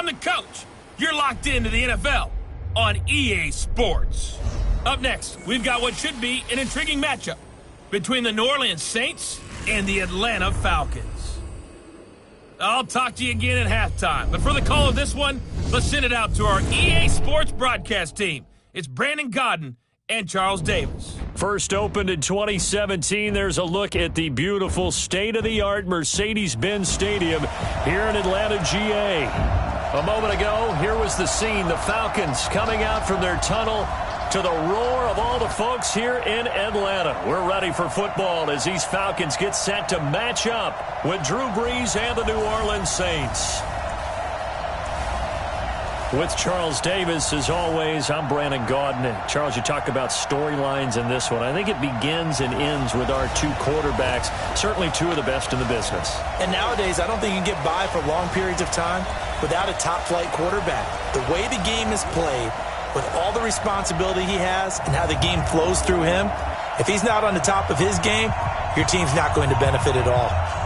I'm the coach. You're locked into the NFL on EA Sports. Up next, we've got what should be an intriguing matchup between the New Orleans Saints and the Atlanta Falcons. I'll talk to you again at halftime, but for the call of this one, let's send it out to our EA Sports broadcast team. It's Brandon Godden and Charles Davis. First opened in 2017, there's a look at the beautiful state-of-the-art Mercedes-Benz Stadium here in Atlanta, GA. A moment ago, here was the scene. The Falcons coming out from their tunnel to the roar of all the folks here in Atlanta. We're ready for football as these Falcons get set to match up with Drew Brees and the New Orleans Saints. With Charles Davis, as always, I'm Brandon Gaudin. And Charles, you talk about storylines in this one. I think it begins and ends with our two quarterbacks, certainly two of the best in the business. And nowadays, I don't think you can get by for long periods of time without a top-flight quarterback. The way the game is played, with all the responsibility he has and how the game flows through him, if he's not on the top of his game, your team's not going to benefit at all.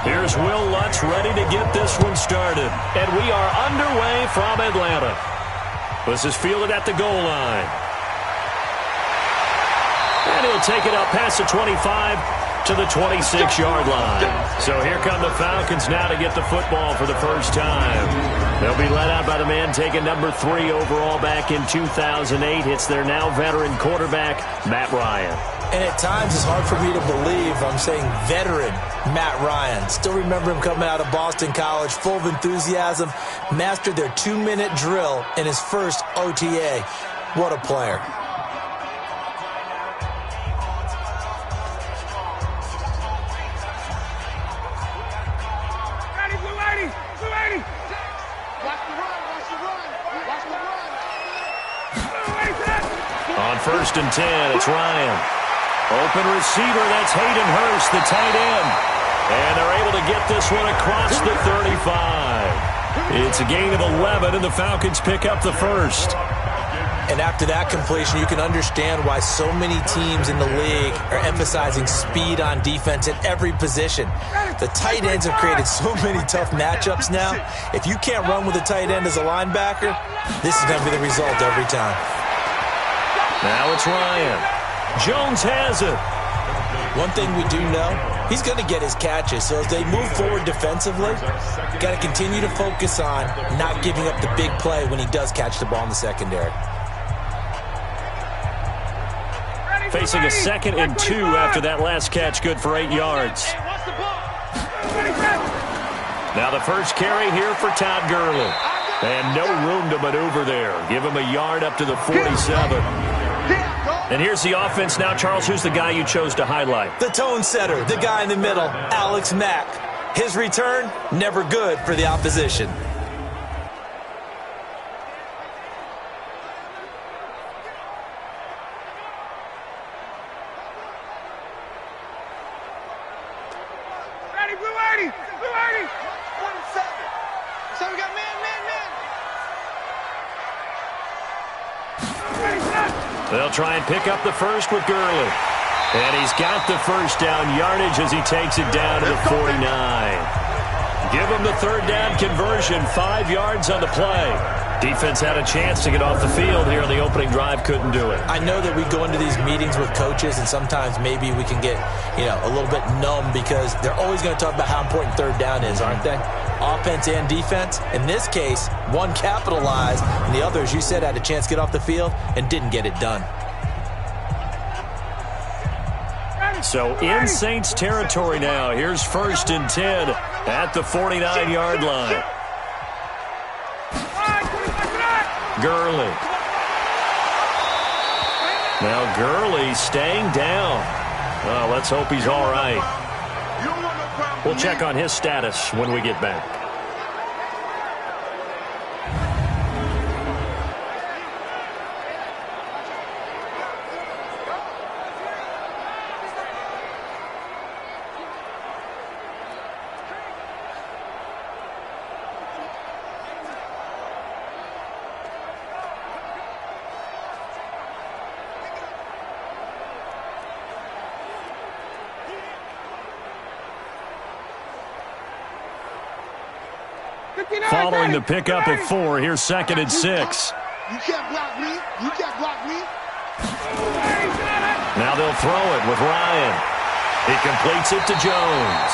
Here's Will Lutz ready to get this one started. And we are underway from Atlanta. This is fielded at the goal line. And he'll take it up past the 25 to the 26-yard line. So here come the Falcons now to get the football for the first time. They'll be led out by the man taking number 3 overall back in 2008. It's their now veteran quarterback, Matt Ryan. And at times, it's hard for me to believe I'm saying veteran Matt Ryan. Still remember him coming out of Boston College, full of enthusiasm, mastered their 2-minute drill in his first OTA. What a player. On 1st and 10, it's Ryan. Open receiver, that's Hayden Hurst, the tight end. And they're able to get this one across the 35. It's a gain of 11, and the Falcons pick up the first. And after that completion, you can understand why so many teams in the league are emphasizing speed on defense at every position. The tight ends have created so many tough matchups now. If you can't run with a tight end as a linebacker, this is going to be the result every time. Now it's Ryan. Jones has it. One thing we do know, he's going to get his catches. So as they move forward defensively, got to continue to focus on not giving up the big play when he does catch the ball in the secondary. Facing a 2nd and 2 after that last catch, good for 8 yards. Now the first carry here for Todd Gurley. And no room to maneuver there. Give him a yard up to the 47. And here's the offense now. Charles, who's the guy you chose to highlight? The tone setter, the guy in the middle, Alex Mack. His return, never good for the opposition. They'll try and pick up the first with Gurley. And he's got the first down yardage as he takes it down to the 49. Give him the 3rd down conversion, 5 yards on the play. Defense had a chance to get off the field here on the opening drive, couldn't do it. I know that we go into these meetings with coaches, and sometimes maybe we can get, a little bit numb because they're always going to talk about how important 3rd down is, aren't they? Offense and defense. In this case, one capitalized, and the other, as you said, had a chance to get off the field and didn't get it done. So in Saints territory now. Here's 1st and 10 at the 49-yard line. Gurley. Now Gurley staying down. Well, let's hope he's all right. We'll check on his status when we get back. Following the pickup of 4, here's 2nd and 6. You can't block me. You can't block me. Now they'll throw it with Ryan. He completes it to Jones.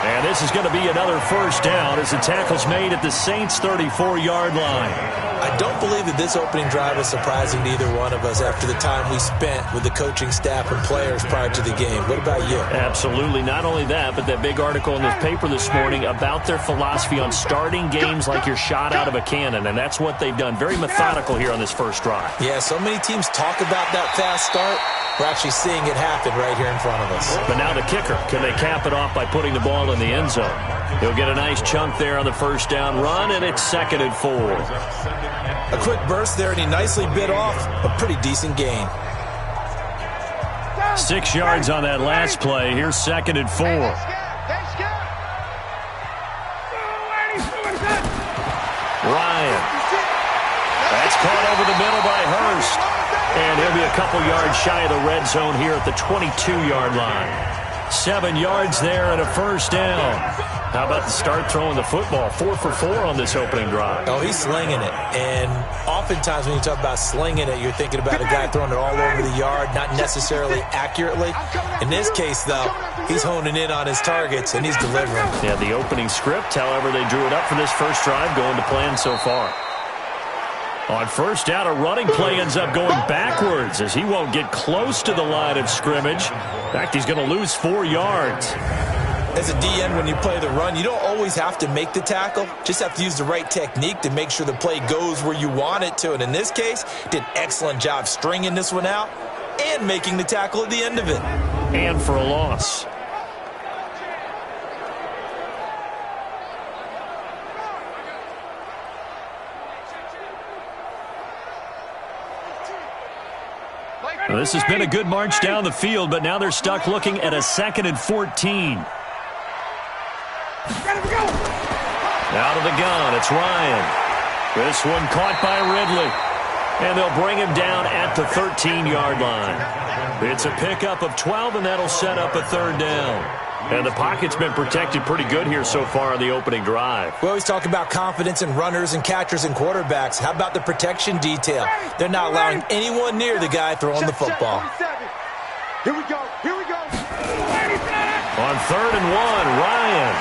And this is going to be another first down as the tackle's made at the Saints' 34-yard line. I don't believe that this opening drive is surprising to either one of us after the time we spent with the coaching staff and players prior to the game. What about you? Absolutely. Not only that, but that big article in the paper this morning about their philosophy on starting games like you're shot out of a cannon, and that's what they've done. Very methodical here on this first drive. Yeah, so many teams talk about that fast start. We're actually seeing it happen right here in front of us. But now the kicker. Can they cap it off by putting the ball in the end zone? He'll get a nice chunk there on the first down run, and it's 2nd and 4. A quick burst there, and he nicely bit off a pretty decent gain. 6 yards on that last play. Here's 2nd and 4. Ryan. That's caught over the middle by Hurst. And he'll be a couple yards shy of the red zone here at the 22-yard line. 7 yards there and a first down. How about the start throwing the football? 4 for 4 on this opening drive. Oh, he's slinging it. And oftentimes when you talk about slinging it, you're thinking about a guy throwing it all over the yard, not necessarily accurately. In this case, though, he's honing in on his targets, and he's delivering. Yeah, the opening script, however, they drew it up for this first drive, going to plan so far. On first down, a running play ends up going backwards as he won't get close to the line of scrimmage. In fact, he's going to lose 4 yards. As a DN, when you play the run, you don't always have to make the tackle. Just have to use the right technique to make sure the play goes where you want it to. And in this case, did an excellent job stringing this one out and making the tackle at the end of it. And for a loss. Now, this has been a good march down the field, but now they're stuck looking at a 2nd and 14. Out of the gun, it's Ryan. This one caught by Ridley. And they'll bring him down at the 13-yard line. It's a pickup of 12, and that'll set up a 3rd down. And the pocket's been protected pretty good here so far on the opening drive. We always talk about confidence in runners and catchers and quarterbacks. How about the protection detail? They're not allowing anyone near the guy throwing the football. Here we go. Here we go. On 3rd and 1, Ryan.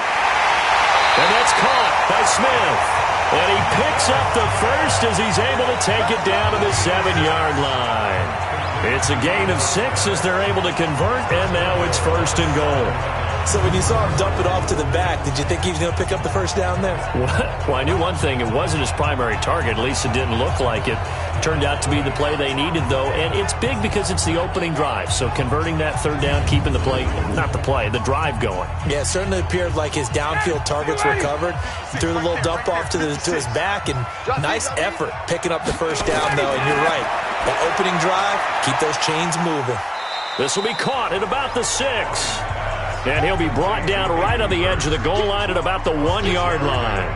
And that's caught by Smith. And he picks up the first as he's able to take it down to the 7-yard line. It's a gain of 6 as they're able to convert, and now it's 1st and goal. So when you saw him dump it off to the back, did you think he was going to pick up the first down there? Well, I knew one thing. It wasn't his primary target. At least it didn't look like it. Turned out to be the play they needed, though. And it's big because it's the opening drive. So converting that 3rd down, keeping the play, not the play, the drive going. Yeah, it certainly appeared like his downfield targets were covered. Threw the little dump off to his back, and nice effort picking up the first down, though. And you're right. That opening drive, keep those chains moving. This will be caught at about the 6. And he'll be brought down right on the edge of the goal line at about the 1-yard line.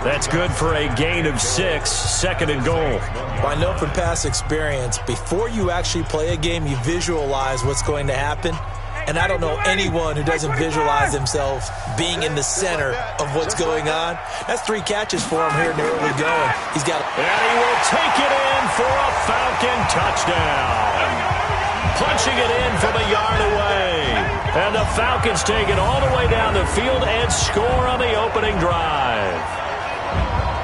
That's good for a gain of 6, 2nd and goal. Well, I know from past experience, before you actually play a game, you visualize what's going to happen. And I don't know anyone who doesn't visualize themselves being in the center of what's going on. That's 3 catches for him here in the early going. He's got. And he will take it in for a Falcon touchdown. Punching it in from a yard away. And the Falcons take it all the way down the field and score on the opening drive.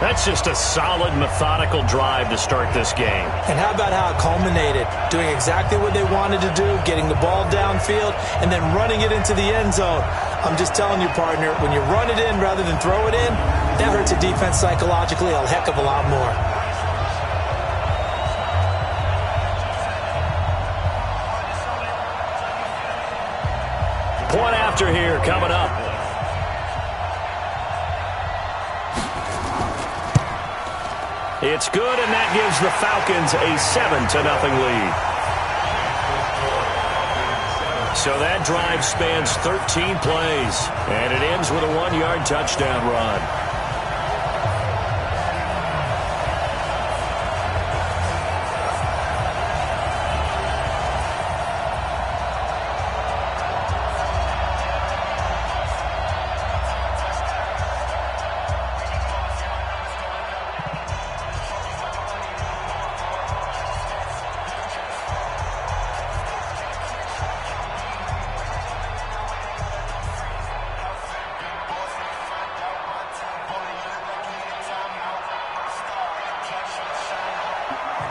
That's just a solid, methodical drive to start this game. And how about how it culminated? Doing exactly what they wanted to do, getting the ball downfield, and then running it into the end zone. I'm just telling you, partner, when you run it in rather than throw it in, that hurts a defense psychologically a heck of a lot more. Point after here coming up. It's good, and that gives the Falcons a 7-0 lead. So that drive spans 13 plays, and it ends with a 1-yard touchdown run.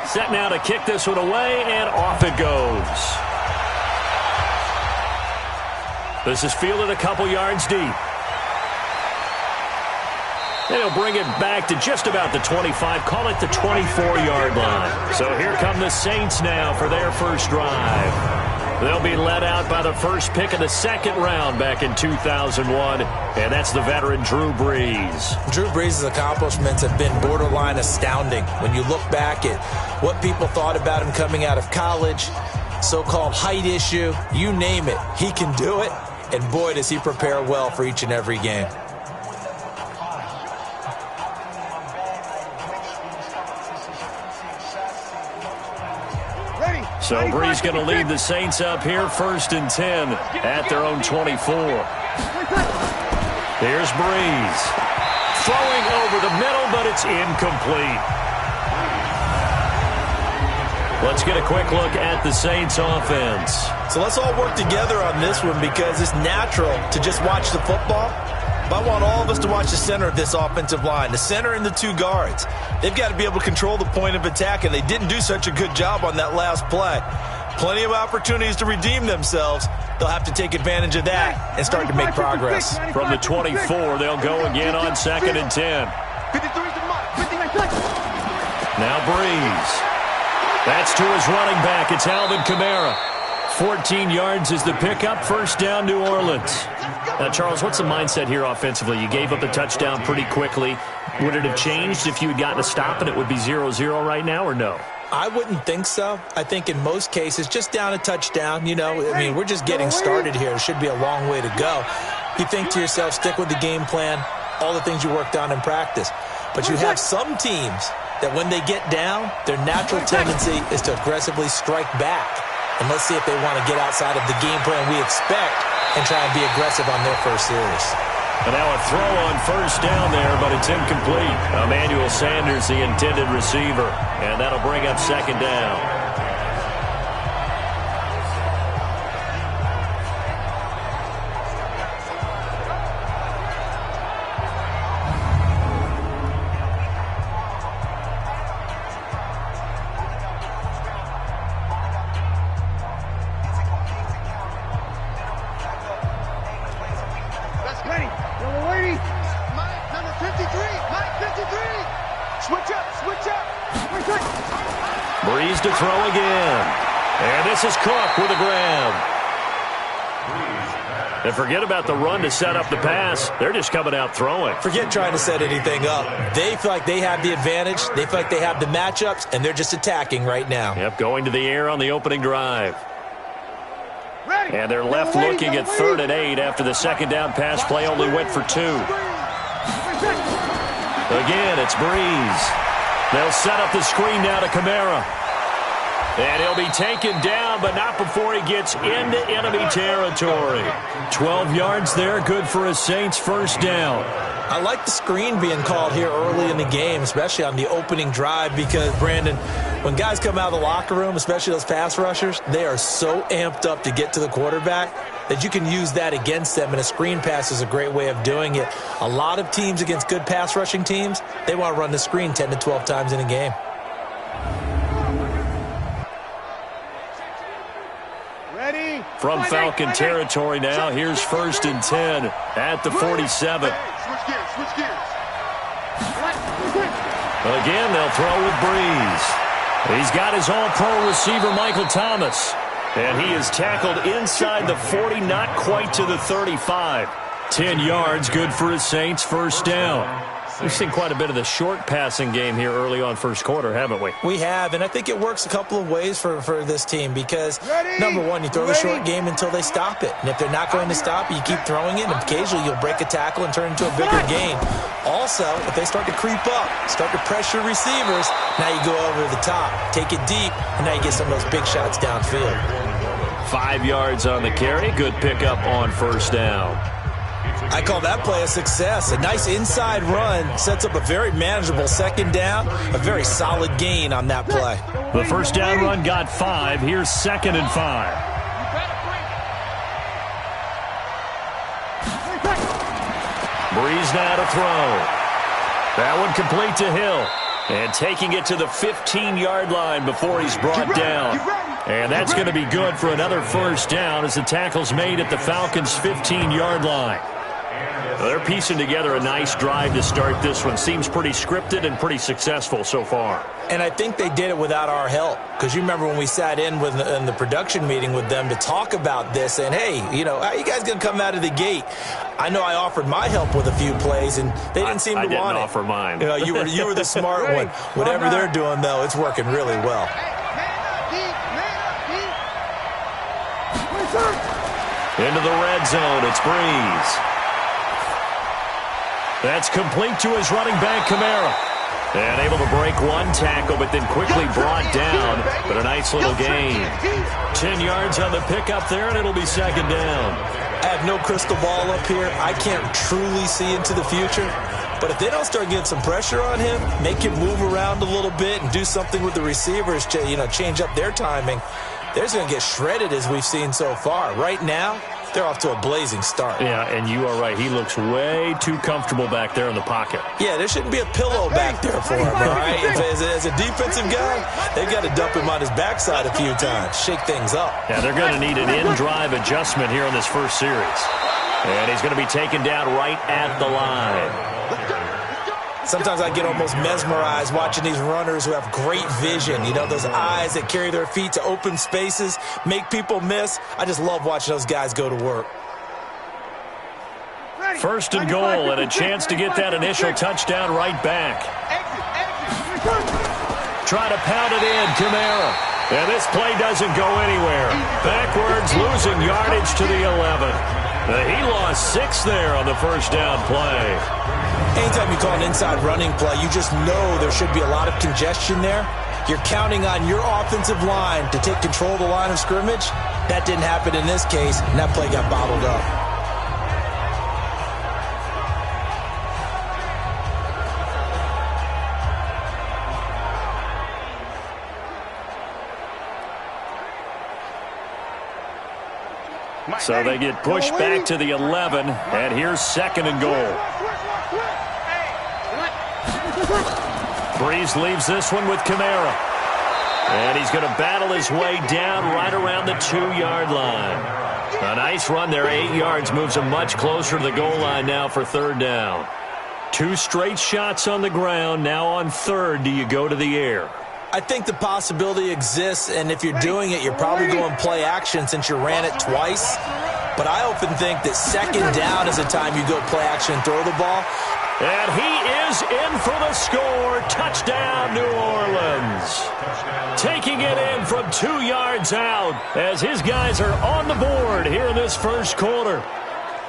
Set now to kick this one away, and off it goes. This is fielded a couple yards deep. And he'll bring it back to just about the 25, call it the 24-yard line. So here come the Saints now for their first drive. They'll be led out by the first pick of the second round back in 2001, and that's the veteran Drew Brees. Drew Brees' accomplishments have been borderline astounding. When you look back at what people thought about him coming out of college, so-called height issue, you name it, he can do it. And boy, does he prepare well for each and every game. So Brees going to lead the Saints up here, 1st and 10 at their own 24. Here's Brees. Throwing over the middle, but it's incomplete. Let's get a quick look at the Saints offense. So let's all work together on this one because it's natural to just watch the football. But I want all of us to watch the center of this offensive line, the center and the two guards. They've got to be able to control the point of attack, and they didn't do such a good job on that last play. Plenty of opportunities to redeem themselves. They'll have to take advantage of that and start to make progress. From the 24, they'll go again on 2nd and 10. Now Brees. That's to his running back. It's Alvin Kamara. 14 yards is the pickup. First down, New Orleans. Now, Charles, what's the mindset here offensively? You gave up a touchdown pretty quickly. Would it have changed if you had gotten a stop and it would be 0-0 right now, or no? I wouldn't think so. I think in most cases, just down a touchdown, you know, I mean, we're just getting started here. It should be a long way to go. You think to yourself, stick with the game plan, all the things you worked on in practice. But you have some teams that when they get down, their natural tendency is to aggressively strike back. And let's see if they want to get outside of the game plan we expect and try and be aggressive on their first series. And now a throw on first down there, but it's incomplete. Emmanuel Sanders, the intended receiver. And that'll bring up 2nd down. Brees to throw again. And this is Cook with a grab. And forget about the run to set up the pass. They're just coming out throwing. Forget trying to set anything up. They feel like they have the advantage. They feel like they have the matchups, and they're just attacking right now. Yep, going to the air on the opening drive. And they're left looking at 3rd and 8 after the second down pass play only went for 2. Again, it's Brees. They'll set up the screen now to Kamara. And he'll be taken down, but not before he gets into enemy territory. 12 yards there, good for a Saints first down. I like the screen being called here early in the game, especially on the opening drive, because, Brandon, when guys come out of the locker room, especially those pass rushers, they are so amped up to get to the quarterback that you can use that against them, and a screen pass is a great way of doing it. A lot of teams against good pass rushing teams, they want to run the screen 10 to 12 times in a game. From Falcon territory now, here's 1st and 10 at the 47. Again, they'll throw with Brees. He's got his all-pro receiver, Michael Thomas. And he is tackled inside the 40, not quite to the 35. 10 yards, good for his Saints first down. We've seen quite a bit of the short passing game here early on first quarter, haven't we? We have, and I think it works a couple of ways for this team because, number one, you throw the short game until they stop it. And if they're not going to stop it, you keep throwing it, and occasionally you'll break a tackle and turn it into a bigger gain. Also, if they start to creep up, start to pressure receivers, now you go over the top, take it deep, and now you get some of those big shots downfield. 5 yards on the carry, good pickup on first down. I call that play a success. A nice inside run sets up a very manageable second down, a very solid gain on that play. The first down run got 5. Here's 2nd and 5. Brees now to throw. That one complete to Hill. And taking it to the 15-yard line before he's brought down. And that's going to be good for another first down as the tackle's made at the Falcons' 15-yard line. They're piecing together a nice drive to start this one. Seems pretty scripted and pretty successful so far. And I think they did it without our help. Because you remember when we sat in the production meeting with them to talk about this, and hey, you know, how are you guys going to come out of the gate? I know I offered my help with a few plays, and they didn't seem to want it. I didn't offer mine. You know, you were the smart one. Whatever they're doing, though, it's working really well. Into the red zone, it's Breeze. That's complete to his running back, Kamara. And able to break one tackle, but then quickly brought down. But a nice little gain. 10 yards on the pickup there, and it'll be second down. I have no crystal ball up here. I can't truly see into the future. But if they don't start getting some pressure on him, make him move around a little bit and do something with the receivers to, you know, change up their timing, they're going to get shredded as we've seen so far. Right now, they're off to a blazing start. Yeah, and you are right. He looks way too comfortable back there in the pocket. Yeah, there shouldn't be a pillow back there for him, all right? As a defensive guy, they've got to dump him on his backside a few times, shake things up. Yeah, they're going to need an in-drive adjustment here in this first series. And he's going to be taken down right at the line. Sometimes I get almost mesmerized watching these runners who have great vision. You know, those eyes that carry their feet to open spaces, make people miss. I just love watching those guys go to work. First and goal, and a chance to get that initial touchdown right back. Try to pound it in, Kamara. And this play doesn't go anywhere. Backwards, losing yardage to the 11. He lost 6 there on the first down play. Anytime you call an inside running play, you just know there should be a lot of congestion there. You're counting on your offensive line to take control of the line of scrimmage. That didn't happen in this case, and that play got bottled up. So they get pushed back to the 11, and here's second and goal. Breeze leaves this one with Kamara. And he's going to battle his way down right around the 2-yard line. A nice run there, 8 yards, moves him much closer to the goal line now for third down. 2 straight shots on the ground. Now on third, do you go to the air? I think the possibility exists, and if you're doing it, you're probably going play action since you ran it twice. But I often think that second down is the time you go play action and throw the ball. And he is in for the score. Touchdown, New Orleans. Taking it in from 2 yards out as his guys are on the board here in this first quarter.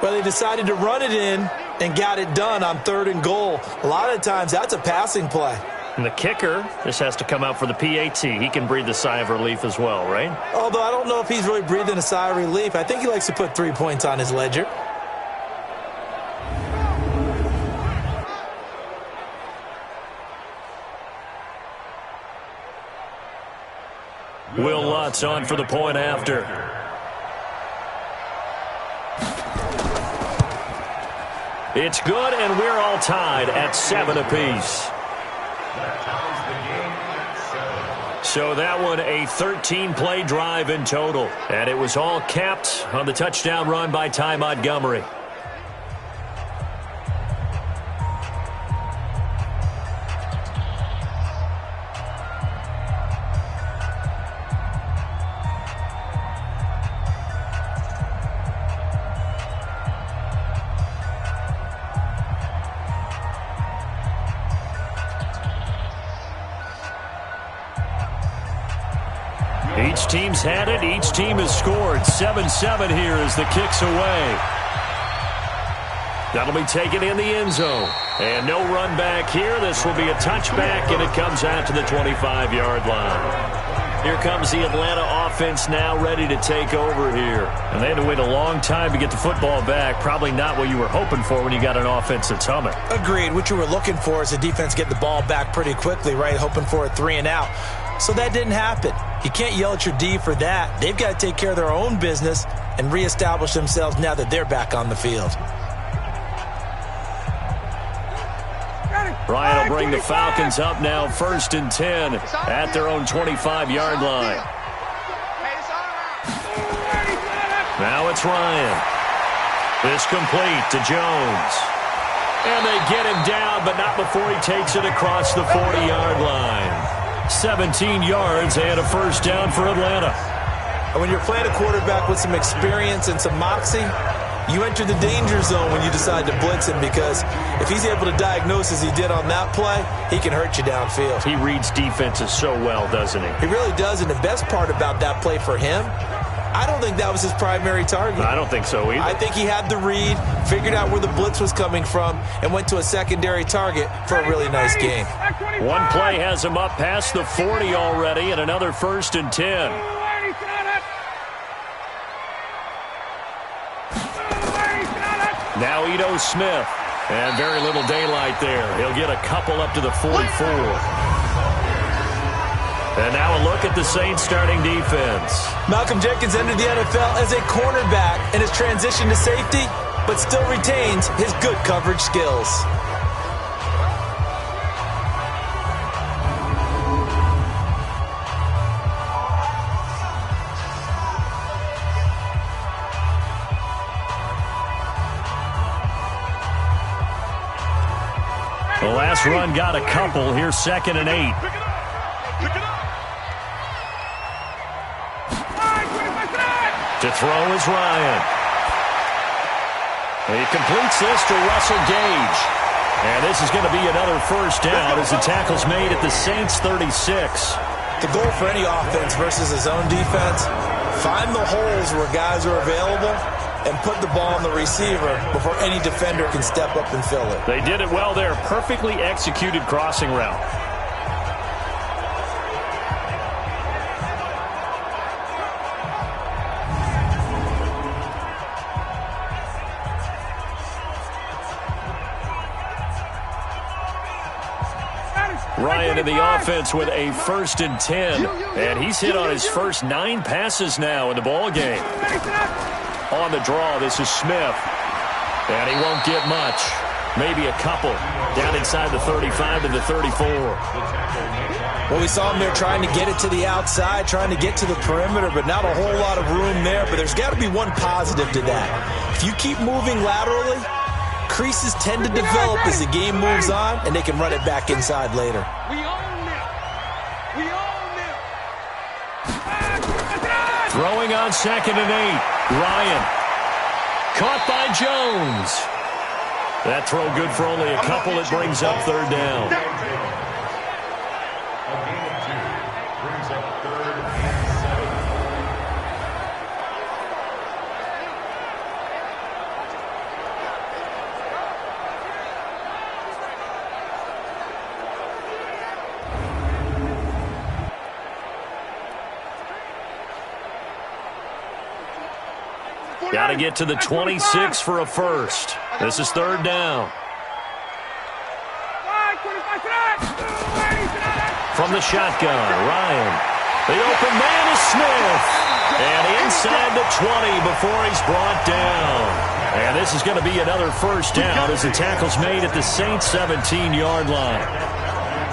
Well, they decided to run it in and got it done on third and goal. A lot of times that's a passing play. And the kicker, this has to come out for the PAT. He can breathe a sigh of relief as well, right? Although I don't know if he's really breathing a sigh of relief. I think he likes to put 3 points on his ledger. Will Lutz on for the point after. It's good, and we're all tied at 7 apiece. So that one, a 13-play drive in total. And it was all capped on the touchdown run by Ty Montgomery. Each team's had it. Each team has scored. 7-7 here as the kick's away. That'll be taken in the end zone. And no run back here. This will be a touchback, and it comes out to the 25-yard line. Here comes the Atlanta offense now ready to take over here. And they had to wait a long time to get the football back. Probably not what you were hoping for when you got an offense that's humming. Agreed. What you were looking for is the defense get the ball back pretty quickly, right? Hoping for a 3-and-out. So that didn't happen. You can't yell at your D for that. They've got to take care of their own business and reestablish themselves now that they're back on the field. Ryan will bring the Falcons up now 1st and 10 at their own 25-yard line. Now it's Ryan. This complete to Jones. And they get him down, but not before he takes it across the 40-yard line. 17 yards and a first down for Atlanta. And when you're playing a quarterback with some experience and some moxie, you enter the danger zone when you decide to blitz him, because if he's able to diagnose as he did on that play, he can hurt you downfield. He reads defenses so well, doesn't he? He really does, and the best part about that play for him, I don't think that was his primary target. I don't think so either. I think he had the read, figured out where the blitz was coming from, and went to a secondary target for a really nice gain. One play has him up past the 40 already, and another 1st and 10. Now Ito Smith, and very little daylight there. He'll get a couple up to the 44. And now a look at the Saints starting defense. Malcolm Jenkins entered the NFL as a cornerback and has transitioned to safety, but still retains his good coverage skills. The last run got a couple. Here's 2nd and 8. To throw is Ryan. He completes this to Russell Gage. And this is going to be another first down as the tackle's made at the Saints 36. The goal for any offense versus his own defense, find the holes where guys are available and put the ball on the receiver before any defender can step up and fill it. They did it well there. Perfectly executed crossing route. Ryan in the offense with a 1st and 10. And he's hit on his first 9 passes now in the ball game. On the draw, this is Smith. And he won't get much. Maybe a couple. Down inside the 35 to the 34. Well, we saw him there trying to get it to the outside, trying to get to the perimeter, but not a whole lot of room there. But there's got to be one positive to that. If you keep moving laterally, creases tend to develop as the game moves on, and they can run it back inside later. Throwing on 2nd and 8. Ryan. Caught by Jones. That throw good for only a couple. It brings up 3rd down. Got to get to the 26 for a first. This is 3rd down. From the shotgun, Ryan. The open man is Smith. And inside the 20 before he's brought down. And this is going to be another first down as the tackle's made at the Saints 17-yard line.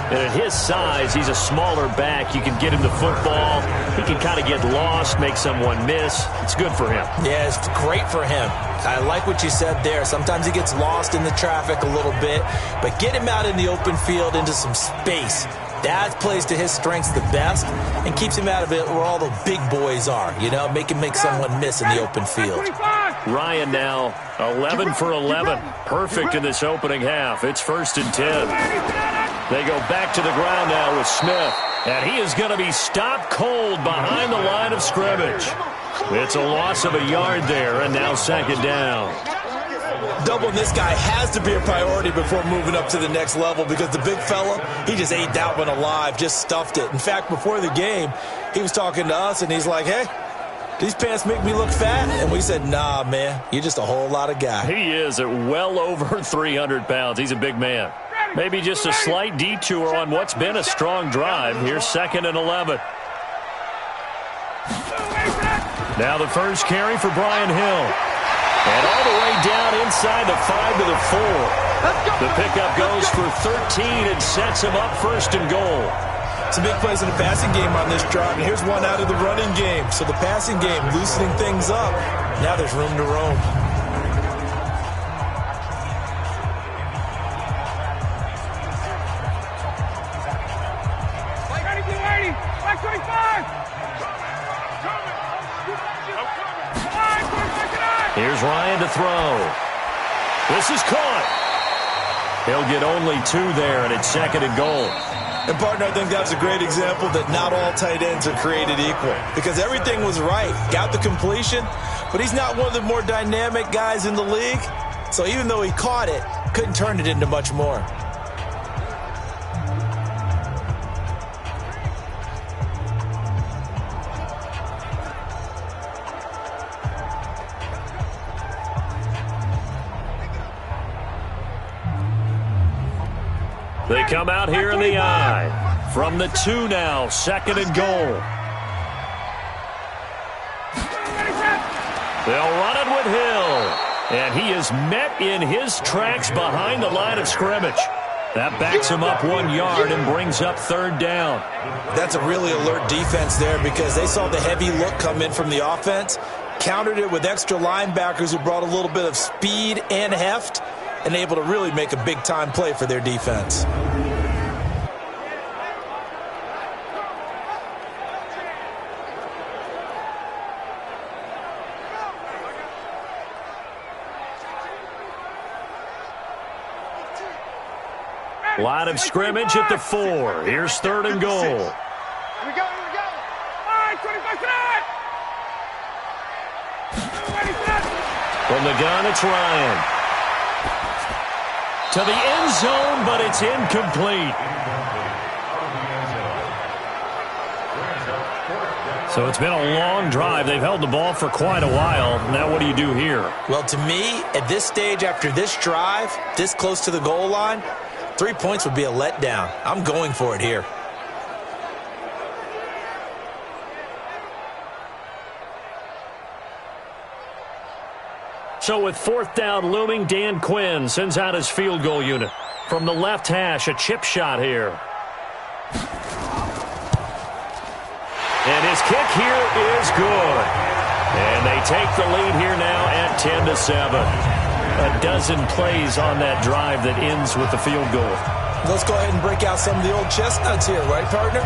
And at his size, he's a smaller back. You can get him the football. He can kind of get lost, make someone miss. It's good for him. Yeah, it's great for him. I like what you said there. Sometimes he gets lost in the traffic a little bit, but get him out in the open field into some space. That plays to his strengths the best and keeps him out of it where all the big boys are, you know, make someone miss in the open field. Ryan now 11 for 11. Perfect in this opening half. It's 1st and 10. They go back to the ground now with Smith. And he is going to be stopped cold behind the line of scrimmage. It's a loss of a yard there, and now 2nd down. Doubling this guy has to be a priority before moving up to the next level, because the big fella, he just ate that one alive, just stuffed it. In fact, before the game, he was talking to us, and he's like, hey, these pants make me look fat? And we said, nah, man, you're just a whole lot of guy. He is at well over 300 pounds. He's a big man. Maybe just a slight detour on what's been a strong drive. Here's 2nd and 11. Now the first carry for Brian Hill. And all the way down inside the 5 to the 4. The pickup goes for 13 and sets him up 1st and goal. Some big plays in the passing game on this drive, and here's one out of the running game. So the passing game loosening things up. Now there's room to roam. Here's Ryan to throw. This is caught. He'll get only 2 there, and it's 2nd and goal. And, partner, I think that's a great example that not all tight ends are created equal. Because everything was right. Got the completion, but he's not one of the more dynamic guys in the league. So even though he caught it, couldn't turn it into much more. They come out here in the I. From the 2 now, 2nd and goal. They'll run it with Hill. And he is met in his tracks behind the line of scrimmage. That backs him up 1 yard and brings up 3rd down. That's a really alert defense there because they saw the heavy look come in from the offense, countered it with extra linebackers who brought a little bit of speed and heft, and able to really make a big-time play for their defense. Line of scrimmage at the 4. Here's 3rd and goal. Here we go, here we go. All right, 25 tonight. From the gun, it's Ryan. To the end zone, but it's incomplete. So it's been a long drive. They've held the ball for quite a while. Now what do you do here? Well, to me, at this stage, after this drive, this close to the goal line, 3 points would be a letdown. I'm going for it here. So with 4th down looming, Dan Quinn sends out his field goal unit. From the left hash, a chip shot here. And his kick here is good. And they take the lead here now at 10-7. A dozen plays on that drive that ends with the field goal. Let's go ahead and break out some of the old chestnuts here, right, partner?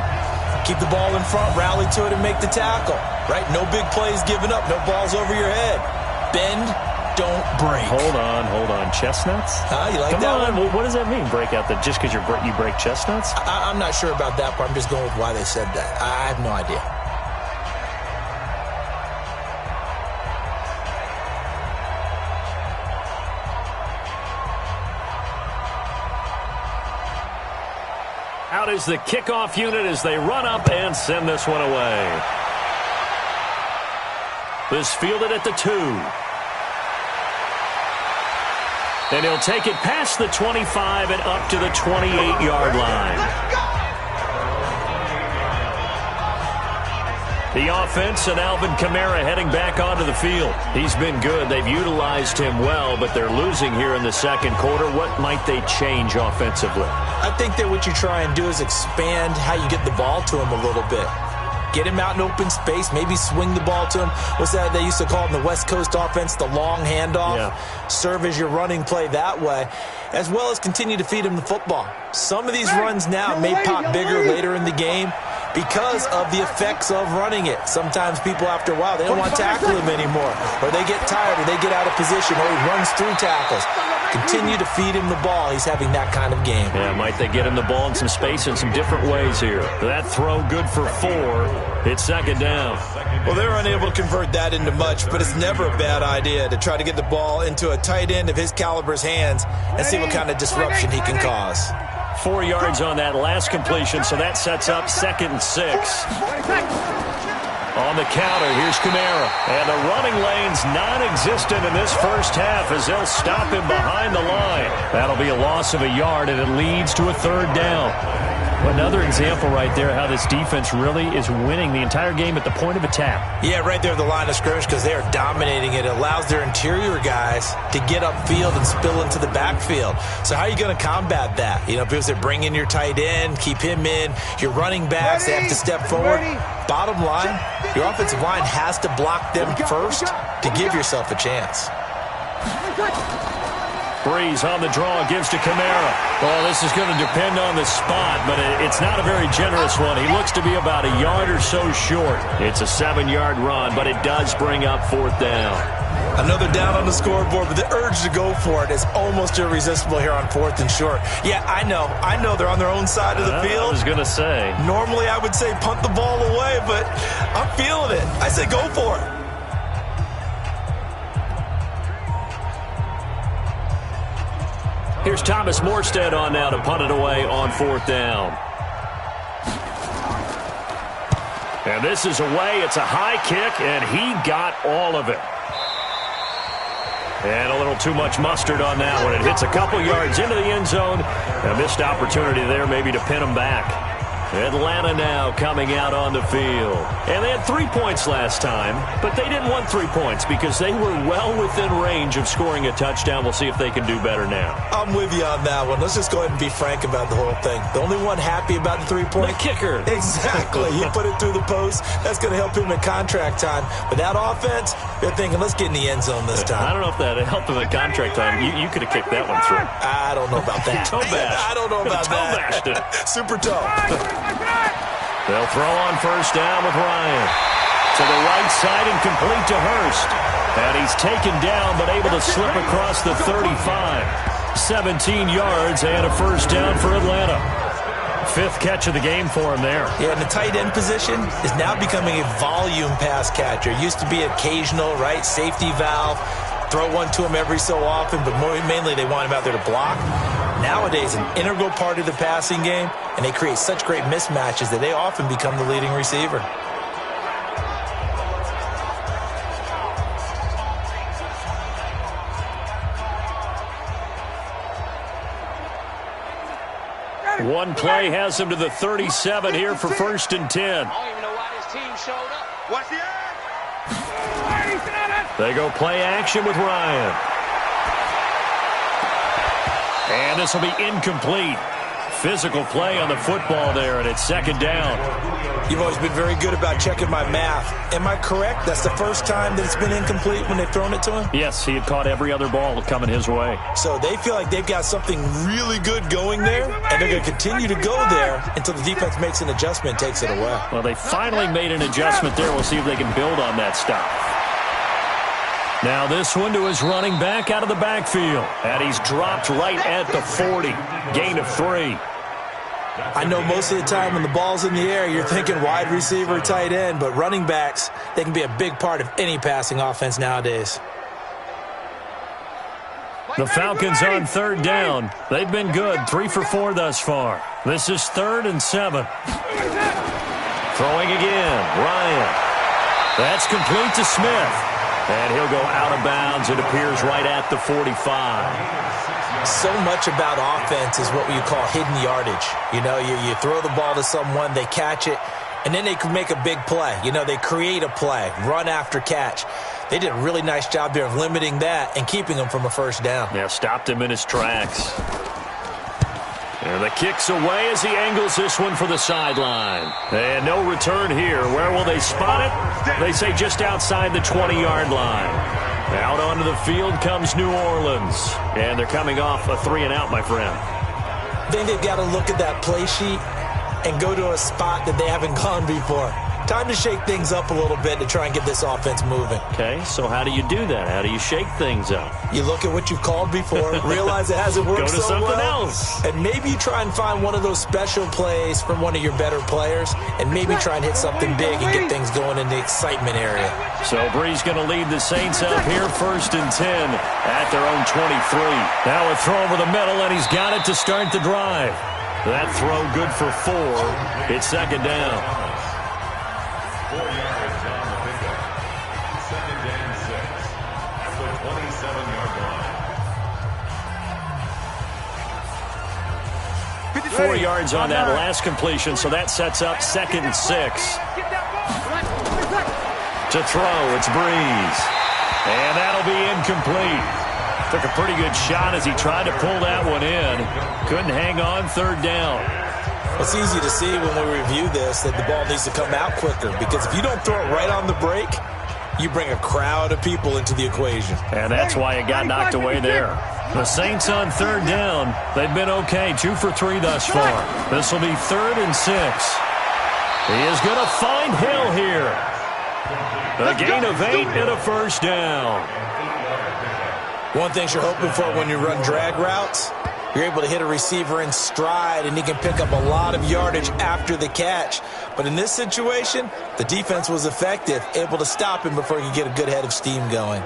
Keep the ball in front, rally to it, and make the tackle, right? No big plays given up, no balls over your head. Bend, don't break. Hold on. Chestnuts? You like Come that on. one? What does that mean, break out? Just because you break chestnuts? I'm not sure about that part. I'm just going with why they said that. I have no idea. Out is the kickoff unit as they run up and send this one away. This fielded at the 2. And he'll take it past the 25 and up to the 28-yard line. The offense and Alvin Kamara heading back onto the field. He's been good. They've utilized him well, but they're losing here in the 2nd quarter. What might they change offensively? I think that what you try and do is expand how you get the ball to him a little bit. Get him out in open space, maybe swing the ball to him. What's that they used to call it in the West Coast offense, the long handoff? Yeah. Serve as your running play that way, as well as continue to feed him the football. Some of these runs now may pop bigger later in the game because of the effects of running it. Sometimes people, after a while, they don't want to tackle him anymore, or they get tired, or they get out of position, or he runs through tackles. Continue to feed him the ball. He's having that kind of game. Yeah, might they get him the ball in some space in some different ways here. That throw good for 4. It's 2nd down. Well, they're unable to convert that into much, but it's never a bad idea to try to get the ball into a tight end of his caliber's hands and see what kind of disruption he can cause. 4 yards on that last completion, so that sets up 2nd and 6. On the counter, here's Kamara. And the running lane's non-existent in this first half as they'll stop him behind the line. That'll be a loss of a yard, and it leads to a 3rd down. Another example right there how this defense really is winning the entire game at the point of attack. Yeah, right there at the line of scrimmage because they are dominating it. It allows their interior guys to get upfield and spill into the backfield. So how are you going to combat that? You know, because they're bringing your tight end, keep him in. Your running backs, they have to step forward. Bottom line, your offensive line has to block them first to give yourself a chance. Breeze on the draw, gives to Kamara. Oh, this is going to depend on the spot, but it's not a very generous one. He looks to be about a yard or so short. It's a 7-yard run, but it does bring up 4th down. Another down on the scoreboard, but the urge to go for it is almost irresistible here on 4th and short. Yeah, I know they're on their own side of the field. I was going to say. Normally I would say punt the ball away, but I'm feeling it. I say go for it. Here's Thomas Morstead on now to punt it away on 4th down. And this is away. It's a high kick, and he got all of it. And a little too much mustard on that one. It hits a couple yards into the end zone. A missed opportunity there maybe to pin him back. Atlanta now coming out on the field. And they had 3 points last time, but they didn't want 3 points because they were well within range of scoring a touchdown. We'll see if they can do better now. I'm with you on that one. Let's just go ahead and be frank about the whole thing. The only one happy about the 3-point? The kicker. Exactly. He put it through the post. That's going to help him in contract time. But that offense, they're thinking, let's get in the end zone this time. I don't know if that helped him in contract time. You could have kicked that one through. I don't know about that. Toe bash. I don't know about that. Bashed it. Super toe. They'll throw on 1st down with Ryan. To the right side and complete to Hurst. And he's taken down but able to slip across the 35. 17 yards and a 1st down for Atlanta. 5th catch of the game for him there. Yeah, and the tight end position is now becoming a volume pass catcher. It used to be occasional, right? Safety valve. Throw one to him every so often, but mainly they want him out there to block. Nowadays, an integral part of the passing game, and they create such great mismatches that they often become the leading receiver. One play has him to the 37 here for 1st and 10. I don't even know why this team showed up. What's the They go play action with Ryan. And this will be incomplete. Physical play on the football there, and it's 2nd down. You've always been very good about checking my math. Am I correct? That's the first time that it's been incomplete when they've thrown it to him? Yes, he had caught every other ball coming his way. So they feel like they've got something really good going there, and they're going to continue to go there until the defense makes an adjustment and takes it away. Well, they finally made an adjustment there. We'll see if they can build on that stop. Now this one to his running back out of the backfield. And he's dropped right at the 40. Gain of 3. I know most of the time when the ball's in the air, you're thinking wide receiver, tight end, but running backs, they can be a big part of any passing offense nowadays. The Falcons on 3rd down. They've been good, 3 for 4 thus far. This is 3rd and 7. Throwing again, Ryan. That's complete to Smith. And he'll go out of bounds. It appears right at the 45. So much about offense is what you call hidden yardage. You know, you throw the ball to someone, they catch it, and then they can make a big play. You know, they create a play, run after catch. They did a really nice job there of limiting that and keeping him from a 1st down. Yeah, stopped him in his tracks. And the kick's away as he angles this one for the sideline. And no return here. Where will they spot it? They say just outside the 20-yard line. Out onto the field comes New Orleans. And they're coming off a 3-and-out, my friend. I think they've got to look at that play sheet and go to a spot that they haven't gone before. Time to shake things up a little bit to try and get this offense moving. Okay, so how do you do that? How do you shake things up? You look at what you've called before, realize it hasn't worked so well. Go to something else. And maybe you try and find one of those special plays from one of your better players, and maybe try and hit something big and get things going in the excitement area. So Bree's going to lead the Saints up here 1st and 10 at their own 23. Now a throw over the middle, and he's got it to start the drive. That throw good for 4. It's 2nd down. 4 yards on the pickup. 2nd and 6 at the 27-yard line. 4 yards on that last completion, so that sets up 2nd and 6. To throw, it's Breeze. And that'll be incomplete. Took a pretty good shot as he tried to pull that one in. Couldn't hang on, 3rd down. It's easy to see when we review this that the ball needs to come out quicker, because if you don't throw it right on the break, you bring a crowd of people into the equation. And that's why it got knocked away there. The Saints on 3rd down. They've been okay, 2 for 3 thus far. This will be 3rd and 6. He is going to find Hill here. A gain of 8 and a 1st down. One thing you're hoping for when you run drag routes, you're able to hit a receiver in stride, and he can pick up a lot of yardage after the catch. But in this situation, the defense was effective, able to stop him before he could get a good head of steam going.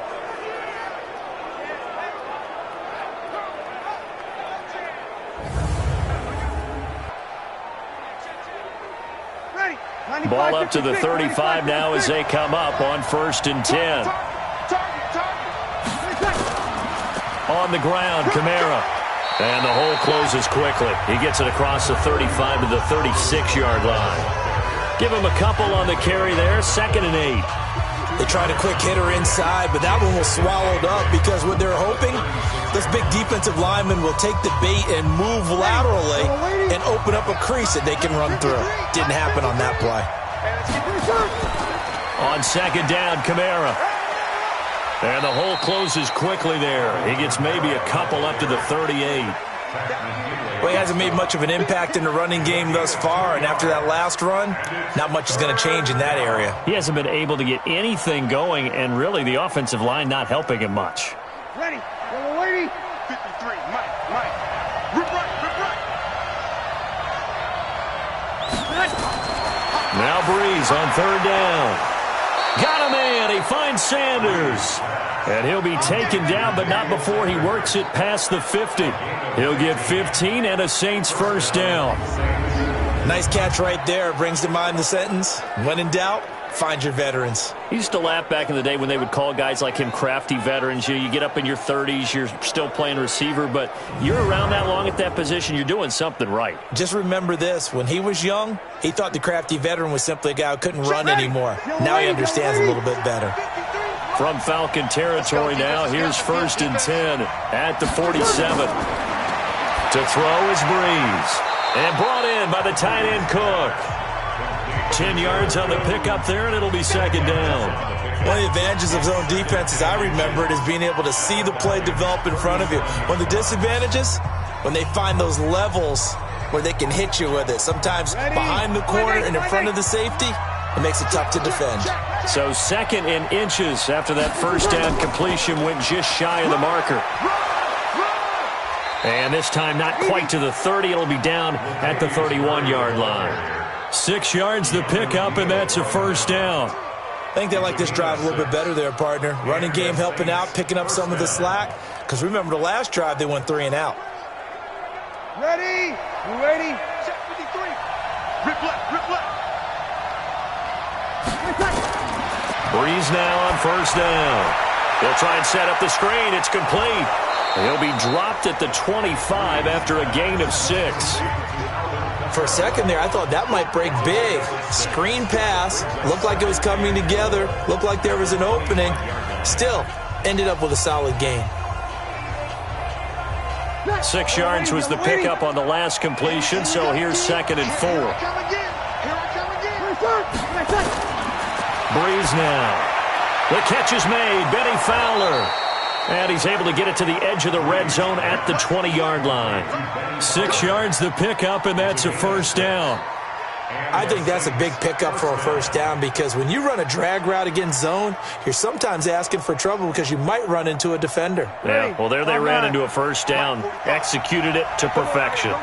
Ball up to the 35 now as they come up on 1st and 10. On the ground, Kamara. And the hole closes quickly. He gets it across the 35 to the 36-yard line. Give him a couple on the carry there, 2nd and 8. They tried a quick hitter inside, but that one was swallowed up because what they're hoping, this big defensive lineman will take the bait and move laterally and open up a crease that they can run through. Didn't happen on that play. On 2nd down, Kamara. And the hole closes quickly there. He gets maybe a couple up to the 38. Well, he hasn't made much of an impact in the running game thus far, and after that last run, not much is going to change in that area. He hasn't been able to get anything going, and really the offensive line not helping him much. Ready. Yellow lady. 53. Mike. Rip right. Now Breeze on 3rd down. Got him in. He finds Sanders. And he'll be taken down, but not before he works it past the 50. He'll get 15 and a Saints 1st down. Nice catch right there. Brings to mind the sentence, when in doubt, find your veterans. He used to laugh back in the day when they would call guys like him crafty veterans. You get up in your 30s, you're still playing receiver, but you're around that long at that position, you're doing something right. Just remember this. When he was young, he thought the crafty veteran was simply a guy who couldn't run anymore. Now he understands a little bit better. From Falcon territory now, here's 1st and 10 at the 47. To throw is Breeze. And brought in by the tight end Cook. 10 yards on the pickup there, and it'll be 2nd down. One of the advantages of zone defense, as I remember it, is being able to see the play develop in front of you. One of the disadvantages, when they find those levels where they can hit you with it. Sometimes behind the corner and in front of the safety, it makes it tough to defend. So 2nd and inches after that 1st down completion went just shy of the marker. And this time not quite to the 30. It'll be down at the 31-yard line. 6 yards the pickup, and that's a 1st down. I think they like this drive a little bit better there, partner. Running game helping out, picking up some of the slack. Because remember the last drive, they went 3 and out. Ready. Check 53. Rip left. Breeze now on 1st down. They'll try and set up the screen. It's complete. He'll be dropped at the 25 after a gain of 6. For a second there, I thought that might break big. Screen pass. Looked like it was coming together. Looked like there was an opening. Still, ended up with a solid gain. 6 yards was the pickup on the last completion, so here's 2nd and 4. Breeze now. The catch is made. Benny Fowler. And he's able to get it to the edge of the red zone at the 20-yard line. 6 yards the pickup, and that's a 1st down. I think that's a big pickup for a 1st down, because when you run a drag route against zone, you're sometimes asking for trouble because you might run into a defender. Yeah, well, there they ran into a 1st down. Executed it to perfection.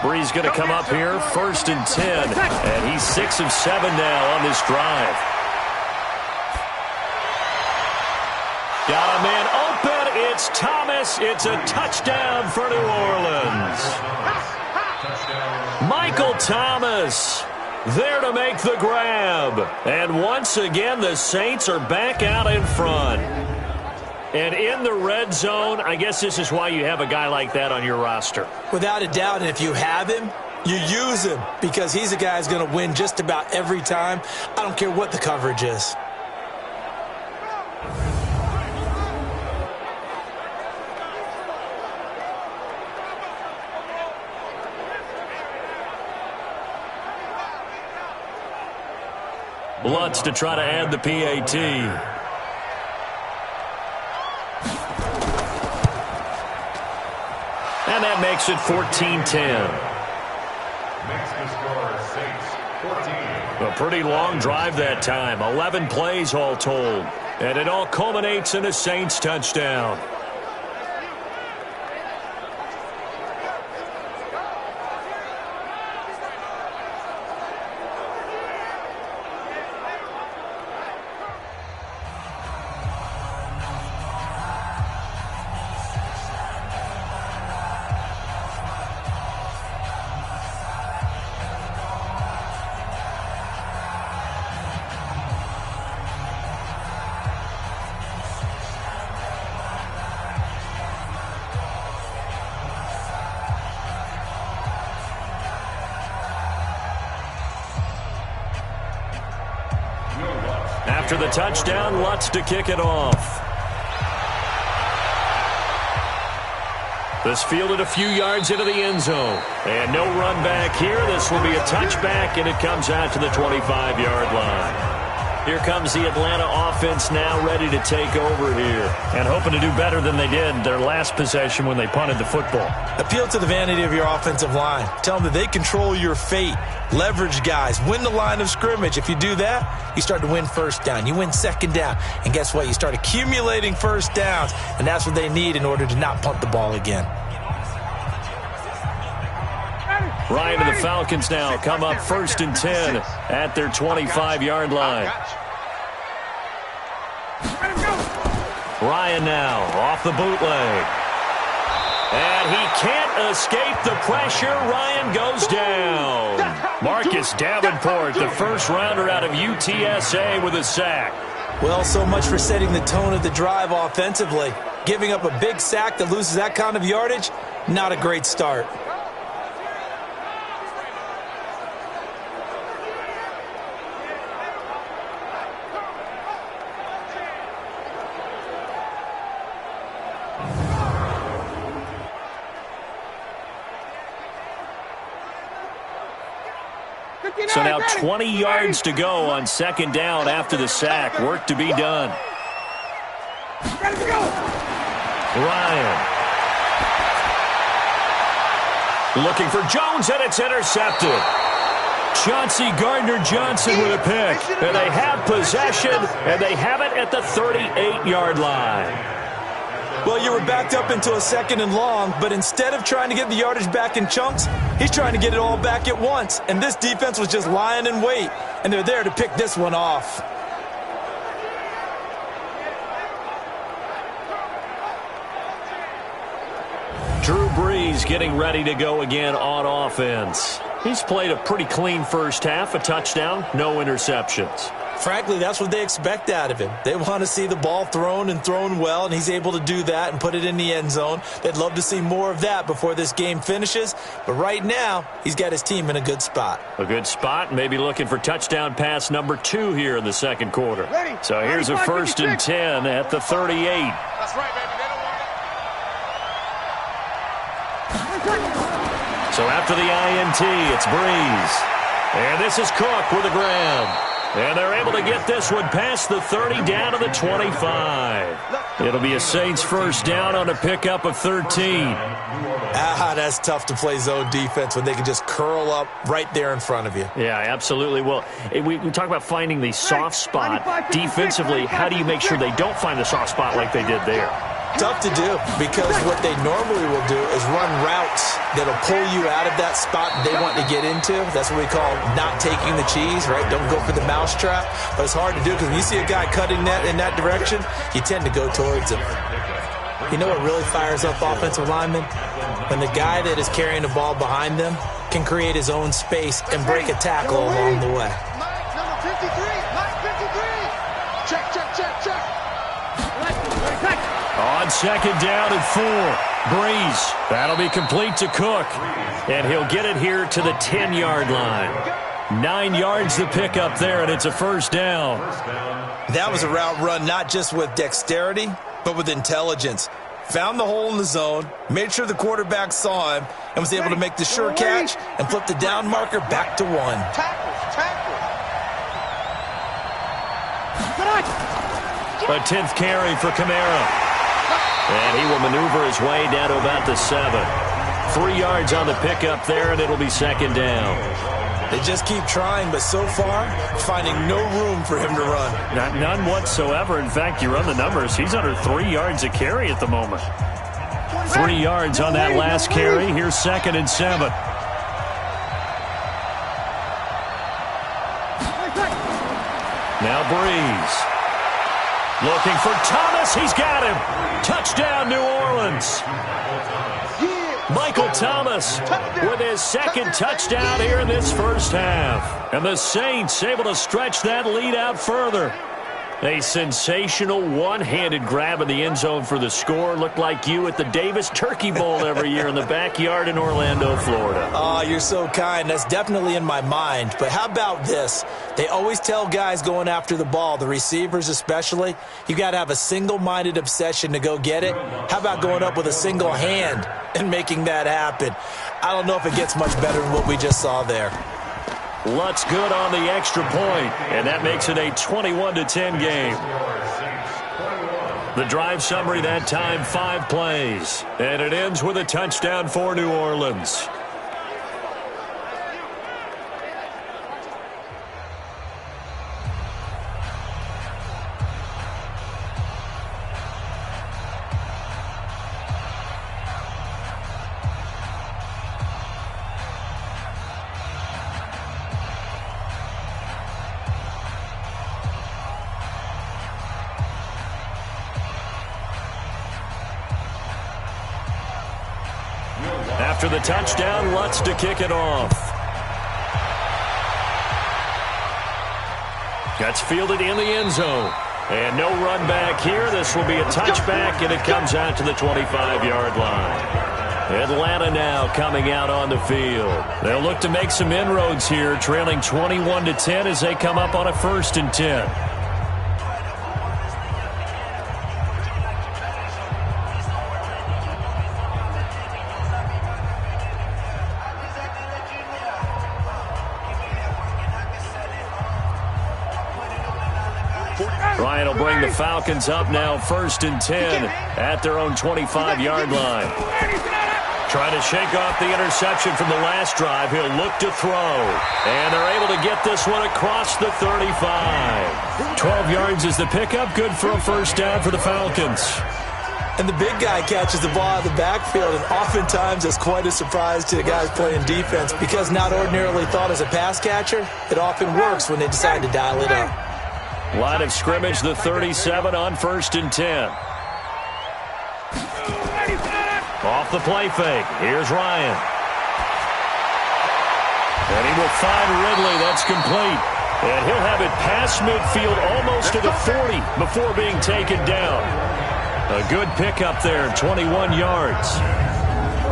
Breeze going to come up here, 1st and 10. And he's 6 of 7 now on this drive. Got a man open. It's Thomas. It's a touchdown for New Orleans. Michael Thomas there to make the grab. And once again, the Saints are back out in front. And in the red zone, I guess this is why you have a guy like that on your roster. Without a doubt, and if you have him, you use him because he's a guy who's going to win just about every time. I don't care what the coverage is. Lutz to try to add the PAT. And that makes it 14-10. Makes the score Saints 14. A pretty long drive that time. 11 plays all told. And it all culminates in a Saints touchdown. After the touchdown, Lutz to kick it off. This fielded a few yards into the end zone. And no run back here. This will be a touchback, and it comes out to the 25-yard line. Here comes the Atlanta offense now ready to take over here. And hoping to do better than they did their last possession when they punted the football. Appeal to the vanity of your offensive line. Tell them that they control your fate. Leverage guys. Win the line of scrimmage. If you do that, you start to win first down. You win second down. And guess what? You start accumulating first downs. And that's what they need in order to not punt the ball again. Ryan and the Falcons now come up 1st and 10 at their 25-yard line. Ryan now off the bootleg. And he can't escape the pressure. Ryan goes down. Marcus Davenport, the first-rounder out of UTSA with a sack. Well, so much for setting the tone of the drive offensively. Giving up a big sack that loses that kind of yardage, not a great start. So now 20 yards to go on second down after the sack. Work to be done. Ryan. Looking for Jones, and it's intercepted. Chauncey Gardner-Johnson with a pick. And they have possession, and they have it at the 38-yard line. Well, you were backed up into a 2nd and long, but instead of trying to get the yardage back in chunks, he's trying to get it all back at once. And this defense was just lying in wait, and they're there to pick this one off. Drew Brees getting ready to go again on offense. He's played a pretty clean first half, a touchdown, no interceptions. Frankly, that's what they expect out of him. They want to see the ball thrown and thrown well, and he's able to do that and put it in the end zone. They'd love to see more of that before this game finishes. But right now, he's got his team in a good spot. A good spot, maybe looking for touchdown pass number 2 here in the second quarter. So here's a 1st and 10 at the 38. That's right, baby. They don't want it. So after the INT, it's Brees. And this is Cook with a grab. And they're able to get this one past the 30 down to the 25. It'll be a Saints first down on a pickup of 13. That's tough to play zone defense when they can just curl up right there in front of you. Yeah, absolutely. Well, we talk about finding the soft spot defensively. How do you make sure they don't find the soft spot like they did there? Tough to do, because what they normally will do is run routes that'll pull you out of that spot they want to get into. That's what we call not taking the cheese, right? Don't go for the mousetrap. But it's hard to do because when you see a guy cutting that in that direction, you tend to go towards him. You know what really fires up offensive linemen? When the guy that is carrying the ball behind them can create his own space and break a tackle along the way. Number 53. Check. second down and 4. Breeze. That'll be complete to Cook. And he'll get it here to the 10-yard line. 9 yards to pick up there, and it's a first down. That was a route run not just with dexterity, but with intelligence. Found the hole in the zone, made sure the quarterback saw him, and was able to make the sure catch and flip the down marker back to 1. A 10th carry for Kamara. And he will maneuver his way down to about the 7. 3 yards on the pickup there, and it'll be second down. They just keep trying, but so far, finding no room for him to run. None whatsoever. In fact, you run the numbers. He's under 3 yards a carry at the moment. 3 yards on that last carry. Here's second and 7. Now Breeze. Looking for Thomas. He's got him. Touchdown, New Orleans. Michael Thomas with his second touchdown here in this first half. And the Saints able to stretch that lead out further. A sensational one-handed grab in the end zone for the score. Looked like you at the Davis Turkey Bowl every year in the backyard in Orlando, Florida. Oh, you're so kind. That's definitely in my mind. But how about this? They always tell guys going after the ball, the receivers especially, you got to have a single-minded obsession to go get it. How about going up with a single hand and making that happen? I don't know if it gets much better than what we just saw there. Lutz good on the extra point, and that makes it a 21-10 game. The drive summary that time, 5 plays, and it ends with a touchdown for New Orleans. After the touchdown, Lutz to kick it off. That's fielded in the end zone. And no run back here. This will be a touchback, and it comes out to the 25-yard line. Atlanta now coming out on the field. They'll look to make some inroads here, trailing 21-10 as they come up on a 1st and 10. Ryan will bring the Falcons up now 1st and 10 at their own 25-yard line. Trying to shake off the interception from the last drive. He'll look to throw. And they're able to get this one across the 35. 12 yards is the pickup. Good for a first down for the Falcons. And the big guy catches the ball out of the backfield, and oftentimes it's quite a surprise to the guys playing defense because not ordinarily thought as a pass catcher, it often works when they decide to dial it up. Line of scrimmage, the 37 on 1st and 10. Off the play fake. Here's Ryan. And he will find Ridley. That's complete. And he'll have it past midfield almost to the 40 before being taken down. A good pickup there, 21 yards.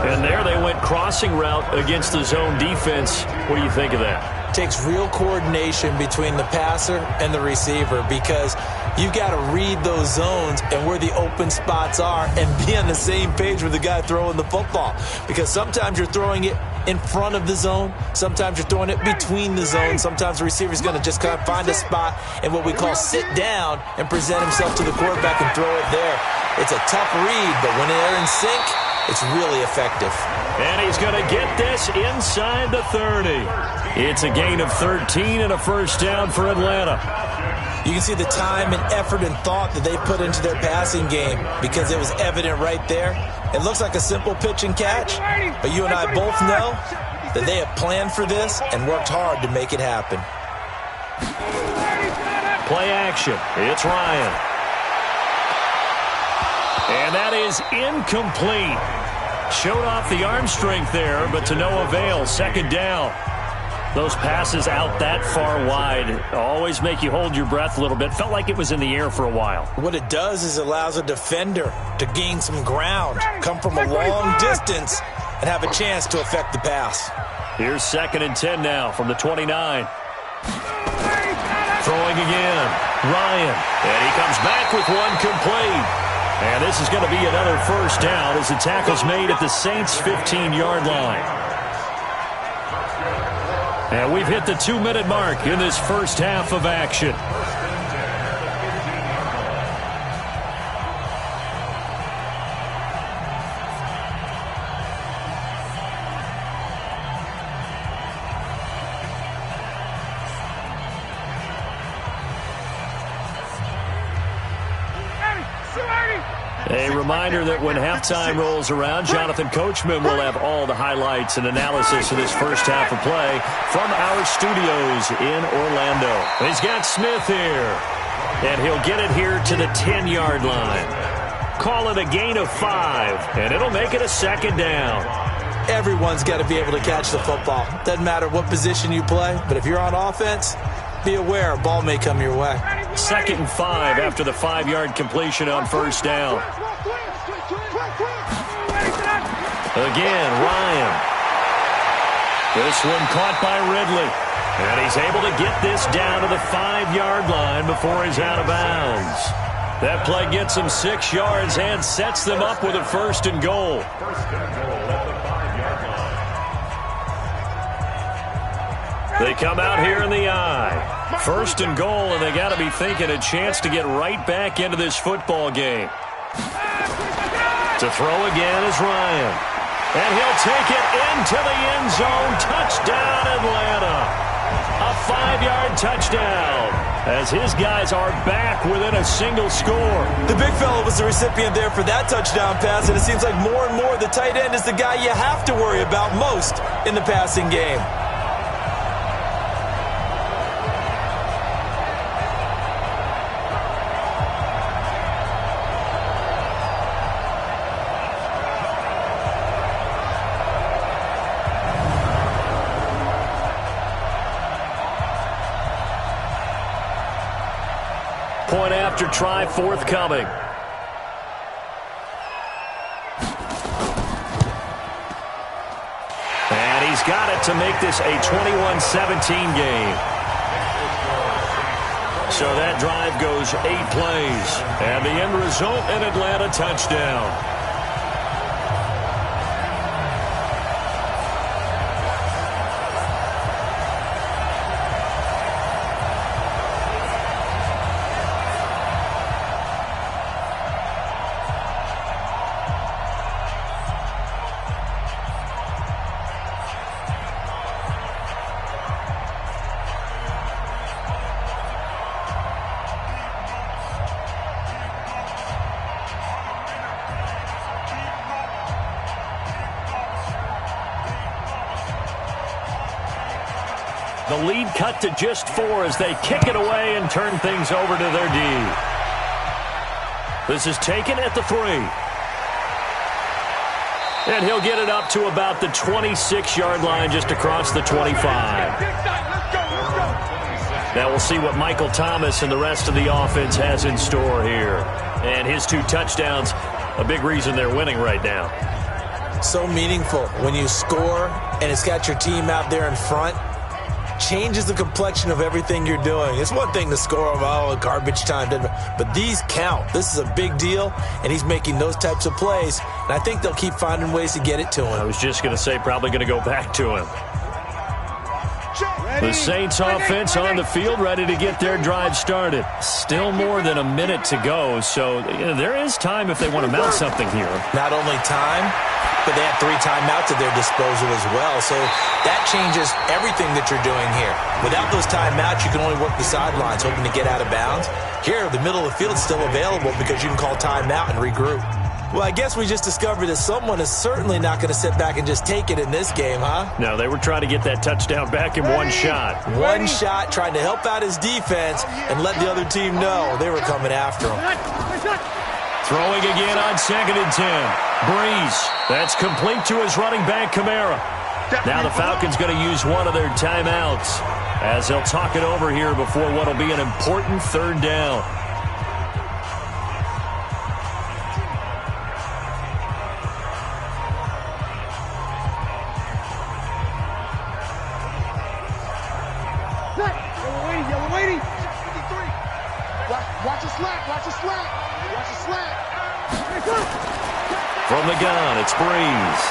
And there they went crossing route against the zone defense. What do you think of that? Takes real coordination between the passer and the receiver because you've got to read those zones and where the open spots are and be on the same page with the guy throwing the football. Because sometimes you're throwing it in front of the zone. Sometimes you're throwing it between the zones. Sometimes the receiver's going to just kind of find a spot and what we call sit down and present himself to the quarterback and throw it there. It's a tough read, but when they're in sync, it's really effective. And he's going to get this inside the 30. It's a gain of 13 and a first down for Atlanta. You can see the time and effort and thought that they put into their passing game because it was evident right there. It looks like a simple pitch and catch, but you and I both know that they have planned for this and worked hard to make it happen. Play action. It's Ryan. And that is incomplete. Showed off the arm strength there, but to no avail. Second down. Those passes out that far wide always make you hold your breath a little bit. Felt like it was in the air for a while. What it does is it allows a defender to gain some ground, come from a long distance, and have a chance to affect the pass. Here's 2nd and 10 now from the 29. Throwing again. Ryan. And he comes back with one complete. And this is going to be another first down as the tackle's made at the Saints' 15-yard line. And we've hit the 2-minute mark in this first half of action. A reminder that when halftime rolls around, Jonathan Coachman will have all the highlights and analysis of this first half of play from our studios in Orlando. He's got Smith here, and he'll get it here to the 10-yard line. Call it a gain of 5, and it'll make it a 2nd down. Everyone's got to be able to catch the football. Doesn't matter what position you play, but if you're on offense, be aware a ball may come your way. 2nd and 5 after the 5-yard completion on first down. Again, Ryan. This one caught by Ridley. And he's able to get this down to the 5-yard line before he's out of bounds. That play gets him 6 yards and sets them up with a 1st and goal. They come out here in the I. 1st and goal, and they got to be thinking a chance to get right back into this football game. To throw again is Ryan. And he'll take it into the end zone. Touchdown, Atlanta. A 5-yard touchdown as his guys are back within a single score. The big fella was the recipient there for that touchdown pass, and it seems like more and more the tight end is the guy you have to worry about most in the passing game. Point after try forthcoming. And he's got it to make this a 21-17 game. So that drive goes 8 plays. And the end result, an Atlanta touchdown. The lead cut to just 4 as they kick it away and turn things over to their D. This is taken at the 3. And he'll get it up to about the 26-yard line just across the 25. Now we'll see what Michael Thomas and the rest of the offense has in store here. And his 2 touchdowns, a big reason they're winning right now. So meaningful when you score and it's got your team out there in front. Changes the complexion of everything you're doing. It's one thing to score, garbage time, but these count. This is a big deal, and he's making those types of plays, and I think they'll keep finding ways to get it to him. I was just going to say probably going to go back to him. The Saints offense on the field, ready to get their drive started. Still more than a minute to go, so there is time if they want to mount something here. Not only time, but they have 3 timeouts at their disposal as well, so that changes everything that you're doing here. Without those timeouts, you can only work the sidelines, hoping to get out of bounds. Here, the middle of the field is still available because you can call timeout and regroup. Well, I guess we just discovered that someone is certainly not going to sit back and just take it in this game, huh? No, they were trying to get that touchdown back in one shot. One shot, trying to help out his defense and let the other team know they were coming after him. Throwing again on 2nd and 10. Breeze. That's complete to his running back, Kamara. Now the Falcons going to use one of their timeouts as they'll talk it over here before what will be an important third down. Yellow waiting. 53. Watch the slack. Watch the slack. From the gun, it's Breeze.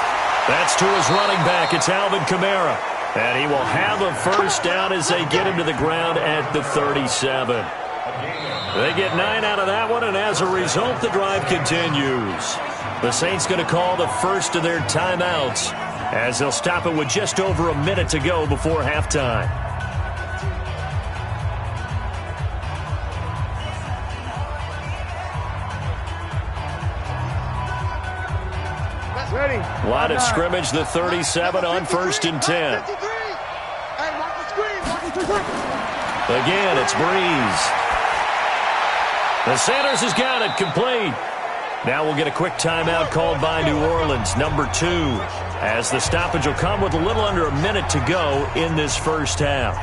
That's to his running back. It's Alvin Kamara. And he will have a first down as they get him to the ground at the 37. They get 9 out of that one, and as a result, the drive continues. The Saints going to call the first of their timeouts as they'll stop it with just over a minute to go before halftime. Line of scrimmage, the 37 on 1st and 10. Again, it's Breeze. The Sanders has got it complete. Now we'll get a quick timeout called by New Orleans, number 2, as the stoppage will come with a little under a minute to go in this first half.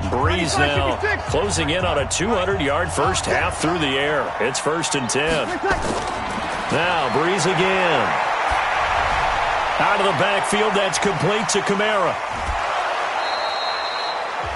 Breeze now closing in on a 200-yard first half through the air. It's 1st and 10. Now Breeze again. Out of the backfield, that's complete to Kamara.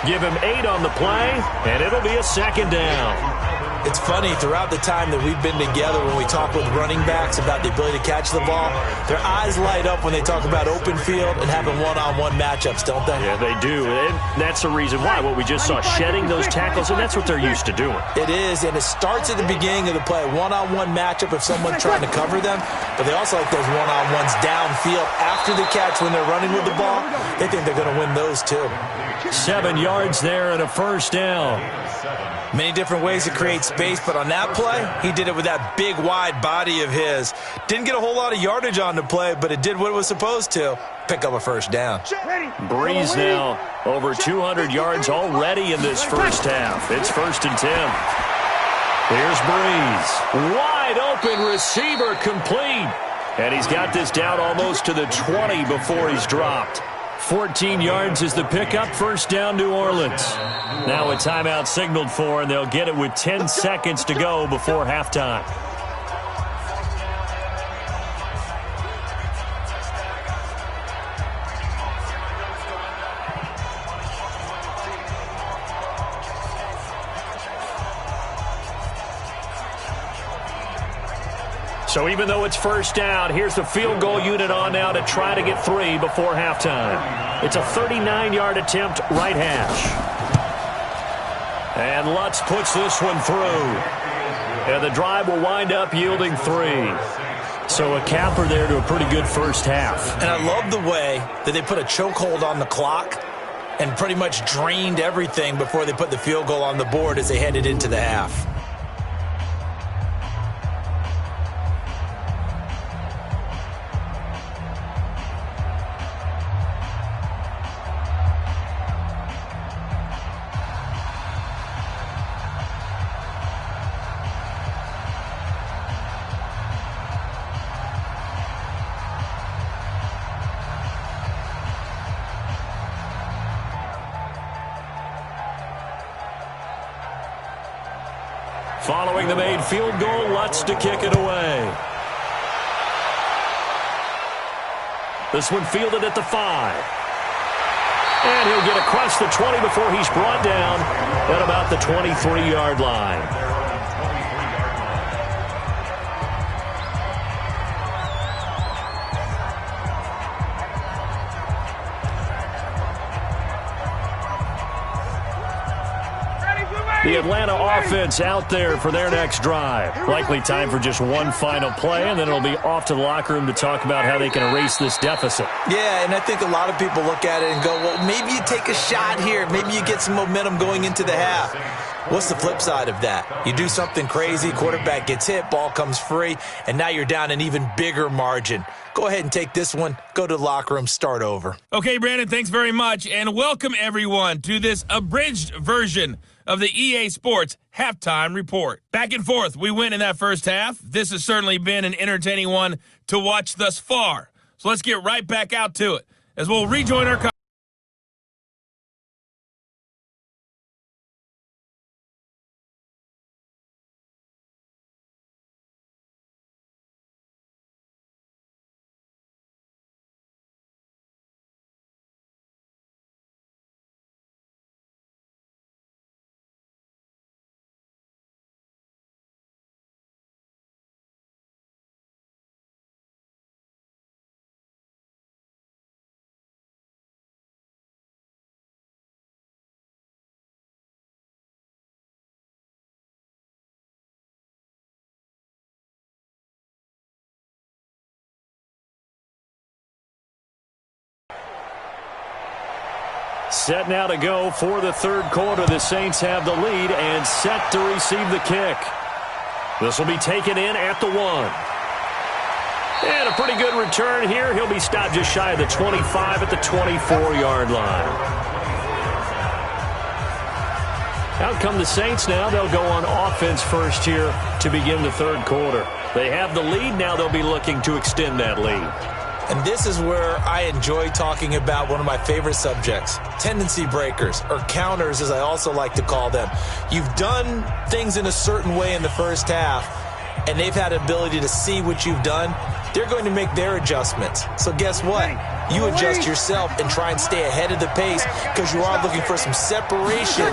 Give him 8 on the play, and it'll be a 2nd down. It's funny, throughout the time that we've been together, when we talk with running backs about the ability to catch the ball, their eyes light up when they talk about open field and having one-on-one matchups, don't they? Yeah, they do. And that's the reason why. What we just saw, shedding those tackles, and that's what they're used to doing. It is, and it starts at the beginning of the play. One-on-one matchup if someone's trying to cover them, but they also like those one-on-ones downfield after the catch when they're running with the ball. They think they're going to win those, too. 7 yards there and a first down. Many different ways to create space, but on that play, he did it with that big, wide body of his. Didn't get a whole lot of yardage on the play, but it did what it was supposed to. Pick up a first down. Breeze now over 200 yards already in this first half. It's 1st and 10. Here's Breeze. Wide open receiver complete. And he's got this down almost to the 20 before he's dropped. 14 yards is the pickup. First down, New Orleans. Now a timeout signaled for, and they'll get it with 10 seconds to go before halftime. So even though it's first down, here's the field goal unit on now to try to get 3 before halftime. It's a 39-yard attempt, right hash. And Lutz puts this one through. And the drive will wind up yielding 3. So a capper there to a pretty good first half. And I love the way that they put a chokehold on the clock and pretty much drained everything before they put the field goal on the board as they headed into the half. Following the made field goal, Lutz to kick it away. This one fielded at the 5. And he'll get across the 20 before he's brought down at about the 23-yard line. The Atlanta offense out there for their next drive. Likely time for just one final play, and then it'll be off to the locker room to talk about how they can erase this deficit. Yeah, and I think a lot of people look at it and go, well, maybe you take a shot here. Maybe you get some momentum going into the half. What's the flip side of that? You do something crazy, quarterback gets hit, ball comes free, and now you're down an even bigger margin. Go ahead and take this one, go to the locker room, start over. Okay, Brandon, thanks very much, and welcome everyone to this abridged version of the EA Sports Halftime Report. Back and forth, we win in that first half. This has certainly been an entertaining one to watch thus far. So let's get right back out to it as we'll rejoin our Set now to go for the third quarter. The Saints have the lead and set to receive the kick. This will be taken in at the 1. And a pretty good return here. He'll be stopped just shy of the 25 at the 24-yard line. Out come the Saints now. They'll go on offense first here to begin the third quarter. They have the lead. Now they'll be looking to extend that lead. And this is where I enjoy talking about one of my favorite subjects, tendency breakers, or counters as I also like to call them. You've done things in a certain way in the first half, and they've had the ability to see what you've done. They're going to make their adjustments. So guess what? You adjust yourself and try and stay ahead of the pace because you are looking for some separation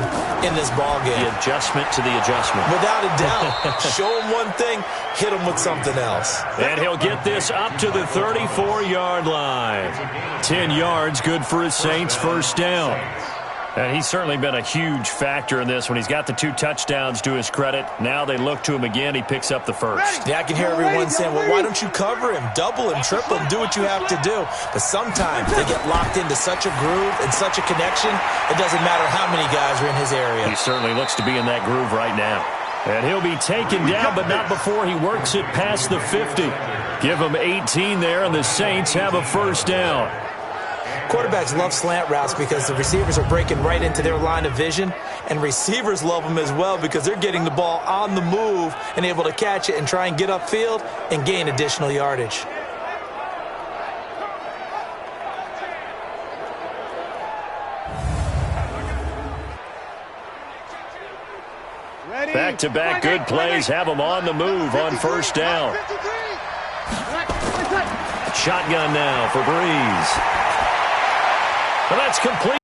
in this ball game. The adjustment to the adjustment. Without a doubt. Show them one thing, hit them with something else. And he'll get this up to the 34-yard line. 10 yards, good for his Saints, first down. And he's certainly been a huge factor in this when he's got the 2 touchdowns to his credit. Now they look to him again. He picks up the first. Yeah, I can hear everyone saying, well, why don't you cover him, double him, triple him, do what you have to do. But sometimes they get locked into such a groove and such a connection, it doesn't matter how many guys are in his area. He certainly looks to be in that groove right now. And he'll be taken down, but not before he works it past the 50. Give him 18 there, and the Saints have a first down. Quarterbacks love slant routes because the receivers are breaking right into their line of vision, and receivers love them as well because they're getting the ball on the move and able to catch it and try and get upfield and gain additional yardage. Back-to-back good plays have them on the move on first down. Shotgun now for Breeze. And that's complete.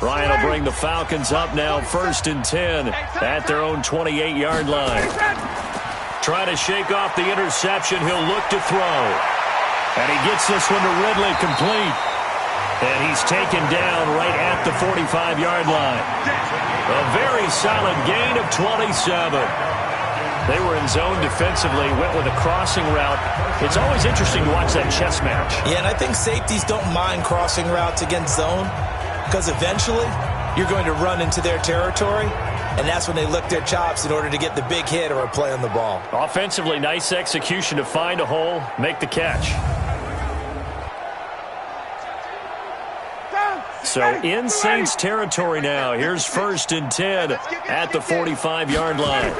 Ryan will bring the Falcons up now 1st and 10 at their own 28-yard line. Trying to shake off the interception. He'll look to throw. And he gets this one to Ridley, complete. And he's taken down right at the 45-yard line. A very solid gain of 27. They were in zone defensively, went with a crossing route. It's always interesting to watch that chess match. Yeah, and I think safeties don't mind crossing routes against zone because eventually you're going to run into their territory, and that's when they lick their chops in order to get the big hit or a play on the ball. Offensively, nice execution to find a hole, make the catch. So in Saints territory now. Here's 1st and 10 at the 45-yard line.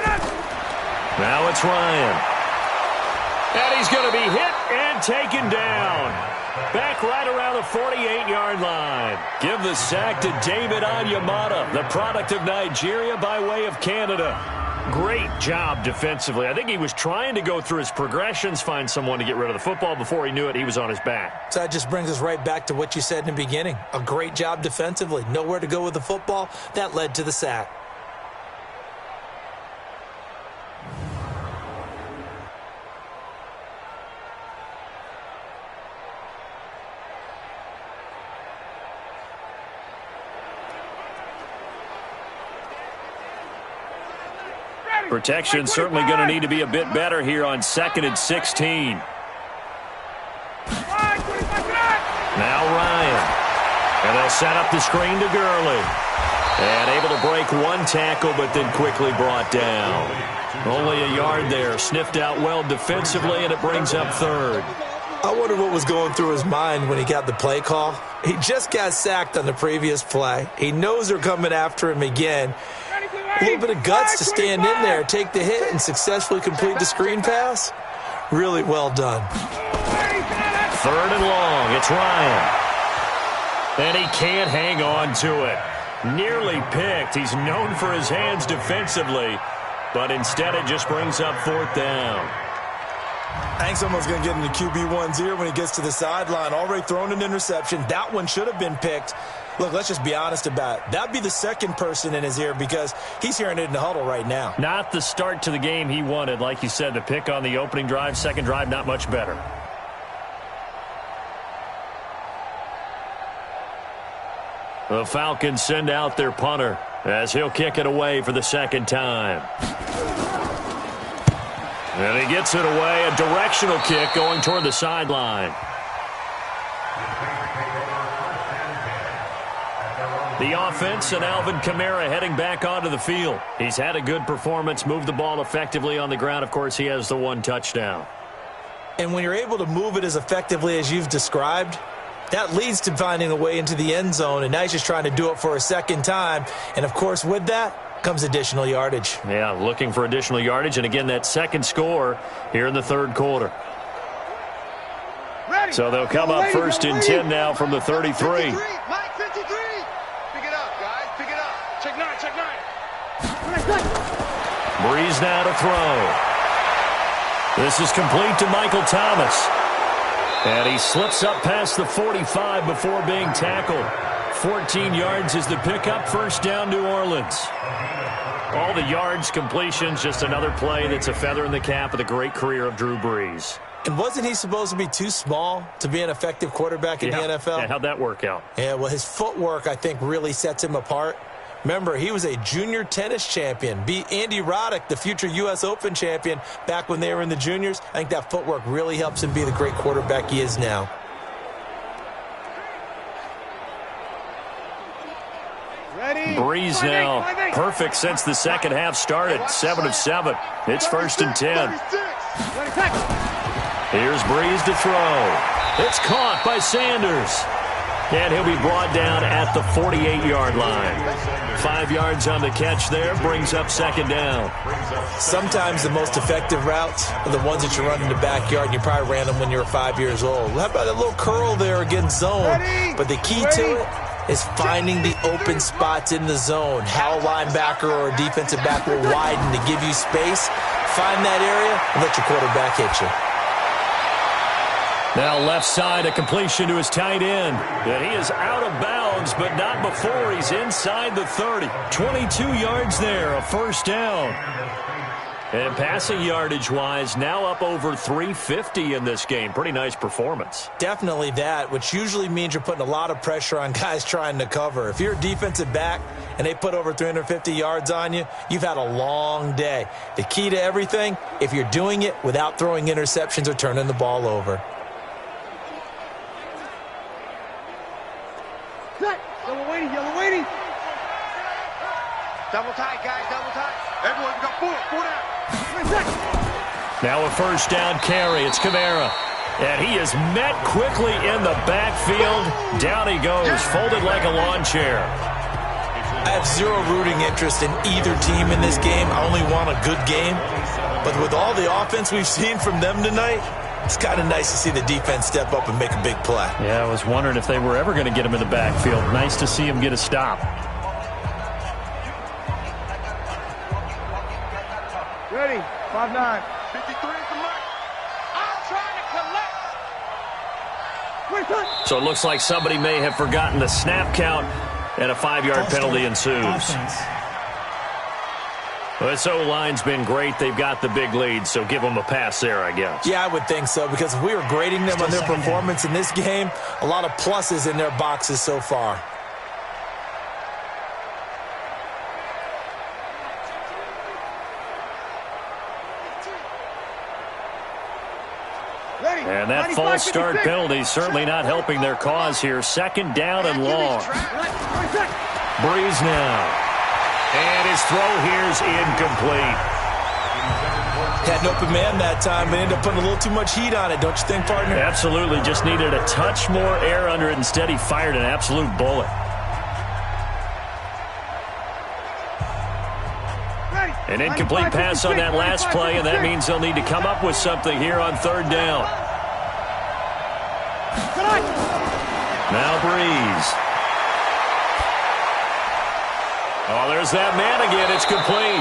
Now it's Ryan. And he's going to be hit and taken down. Back right around the 48-yard line. Give the sack to David Onyemata, the product of Nigeria by way of Canada. Great job defensively. I think he was trying to go through his progressions, find someone to get rid of the football. Before he knew it, he was on his back. So that just brings us right back to what you said in the beginning. A great job defensively. Nowhere to go with the football. That led to the sack. Protection certainly going to need to be a bit better here on 2nd and 16. Now Ryan. And they'll set up the screen to Gurley. And able to break one tackle, but then quickly brought down. Only a yard there. Sniffed out well defensively, and it brings up 3rd. I wonder what was going through his mind when he got the play call. He just got sacked on the previous play. He knows they're coming after him again. A little bit of guts to stand in there, take the hit, and successfully complete the screen pass. Really well done. 3rd and long. It's Ryan. And he can't hang on to it. Nearly picked. He's known for his hands defensively, but instead it just brings up 4th down. I think someone's going to get in the QB1's ear when he gets to the sideline. Already thrown an interception. That one should have been picked. Look, let's just be honest about it. That'd be the second person in his ear because he's hearing it in the huddle right now. Not the start to the game he wanted. Like you said, the pick on the opening drive, second drive, not much better. The Falcons send out their punter as he'll kick it away for the second time. And he gets it away, a directional kick going toward the sideline. The offense and Alvin Kamara heading back onto the field. He's had a good performance, moved the ball effectively on the ground. Of course, he has the one touchdown. And when you're able to move it as effectively as you've described, that leads to finding a way into the end zone, and now he's just trying to do it for a second time. And, of course, with that comes additional yardage. Yeah, looking for additional yardage, and again, that second score here in the 3rd quarter. So they'll come up 1st and 10 now from the 33. Breeze now to throw. This is complete to Michael Thomas. And he slips up past the 45 before being tackled. 14 yards is the pickup. 1st down, New Orleans. All the yards, completions, just another play that's a feather in the cap of the great career of Drew Brees. And wasn't he supposed to be too small to be an effective quarterback in the NFL? Yeah, how'd that work out? Yeah, well, his footwork, I think, really sets him apart. Remember, he was a junior tennis champion. Beat Andy Roddick, the future U.S. Open champion, back when they were in the juniors. I think that footwork really helps him be the great quarterback he is now. Breeze now perfect since the second half started. 7 of 7. It's 1st and 10. Here's Breeze to throw. It's caught by Sanders. And he'll be brought down at the 48-yard line. 5 yards on the catch there, brings up 2nd down. Sometimes the most effective routes are the ones that you run in the backyard, and you probably ran them when you were 5 years old. How about a little curl there against zone? But the key to it is finding the open spots in the zone. How a linebacker or a defensive back will widen to give you space. Find that area and let your quarterback hit you. Now left side, a completion to his tight end. And he is out of bounds bounds, but not before he's inside the 30. 22 yards there, a first down. And passing yardage-wise, now up over 350 in this game. Pretty nice performance. Definitely that, which usually means you're putting a lot of pressure on guys trying to cover. If you're a defensive back and they put over 350 yards on you, you've had a long day. The key to everything, if you're doing it without throwing interceptions or turning the ball over. Yellow waiting, yellow waiting. Double tight, guys, double tight. Everyone, we got four down. Now a first down carry. It's Kamara. And he is met quickly in the backfield. Down he goes, folded like a lawn chair. I have zero rooting interest in either team in this game. I only want a good game. But with all the offense we've seen from them tonight, it's kind of nice to see the defense step up and make a big play. Yeah, I was wondering if they were ever going to get him in the backfield. Nice to see him get a stop. Ready, 5-9. 53 from Mike. I'm trying to collect. So it looks like somebody may have forgotten the snap count, and a 5-yard penalty ensues. Well, this O-line's been great. They've got the big lead, so give them a pass there, I guess. Yeah, I would think so, because if we were grading them on their performance in this game, a lot of pluses in their boxes so far. And that false start penalty certainly not helping their cause here. Second down and long. Breeze now. And his throw here's incomplete. Had an open man that time, but ended up putting a little too much heat on it, don't you think, partner? Absolutely. Just needed a touch more air under it. Instead, he fired an absolute bullet. An incomplete pass on that last play, and that means they'll need to come up with something here on third down. Now Breeze. Oh, there's that man again. It's complete.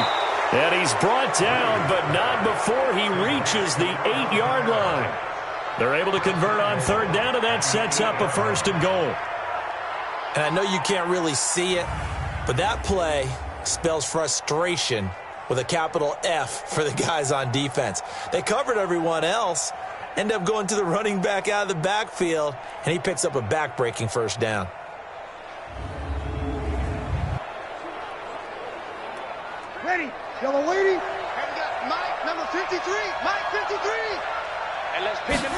And he's brought down, but not before he reaches the 8-yard line. They're able to convert on third down, and that sets up a first and goal. And I know you can't really see it, but that play spells frustration with a capital F for the guys on defense. They covered everyone else, end up going to the running back out of the backfield, and he picks up a back-breaking first down. Ready, yellow waiting. And we got Mike, number 53. Mike, 53. And let's pitch it.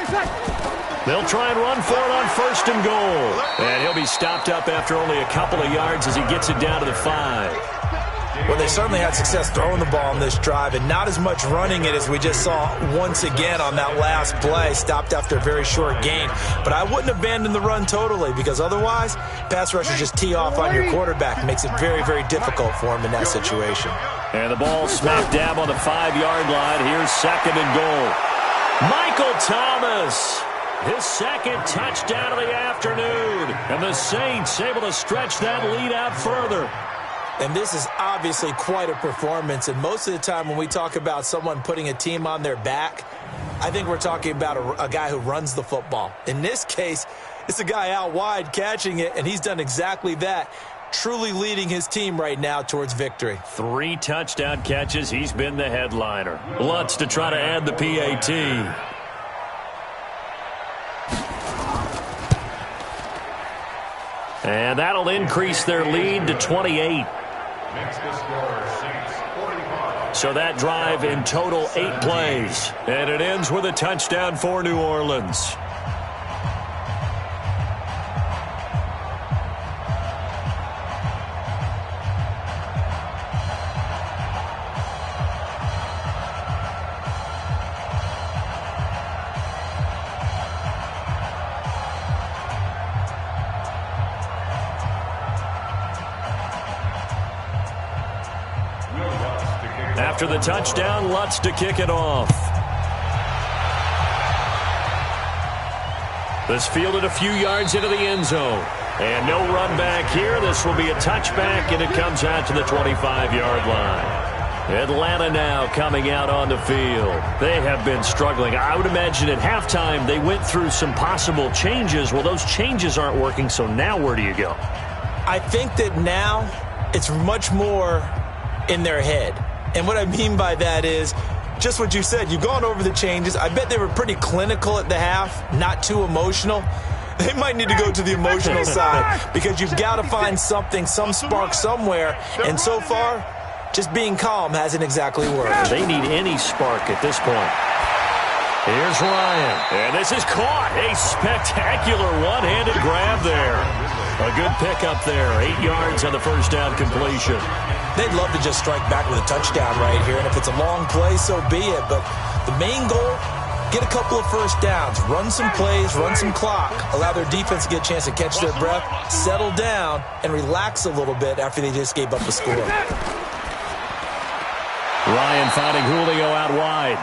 They'll try and run for it on first and goal. And he'll be stopped up after only a couple of yards as he gets it down to the 5. Well, they certainly had success throwing the ball on this drive, and not as much running it as we just saw once again on that last play, stopped after a very short gain. But I wouldn't abandon the run totally, because otherwise, pass rushers just tee off on your quarterback. It makes it very, very difficult for him in that situation. And the ball smack dab on the 5-yard line. Here's second and goal. Michael Thomas, his second touchdown of the afternoon. And the Saints able to stretch that lead out further. And this is obviously quite a performance. And most of the time when we talk about someone putting a team on their back, I think we're talking about a guy who runs the football. In this case, it's a guy out wide catching it, and he's done exactly that, truly leading his team right now towards victory. 3 touchdown catches. He's been the headliner. Lutz to try to add the PAT. And that'll increase their lead to 28. Makes the score Saints 45. So that drive in total 8 plays. And it ends with a touchdown for New Orleans. After the touchdown, Lutz to kick it off. This fielded a few yards into the end zone. And no run back here. This will be a touchback, and it comes out to the 25-yard line. Atlanta now coming out on the field. They have been struggling. I would imagine at halftime they went through some possible changes. Well, those changes aren't working, so now where do you go? I think that now it's much more in their head. And what I mean by that is just what you said. You've gone over the changes. I bet they were pretty clinical at the half, not too emotional. They might need to go to the emotional side because you've got to find something, some spark somewhere. And so far, just being calm hasn't exactly worked. They need any spark at this point. Here's Ryan. And this is caught. A spectacular one-handed grab there. A good pickup there. 8 yards on the first down completion. They'd love to just strike back with a touchdown right here. And if it's a long play, so be it. But the main goal, get a couple of first downs. Run some plays, run some clock. Allow their defense to get a chance to catch their breath, settle down, and relax a little bit after they just gave up a score. Ryan finding Julio out wide.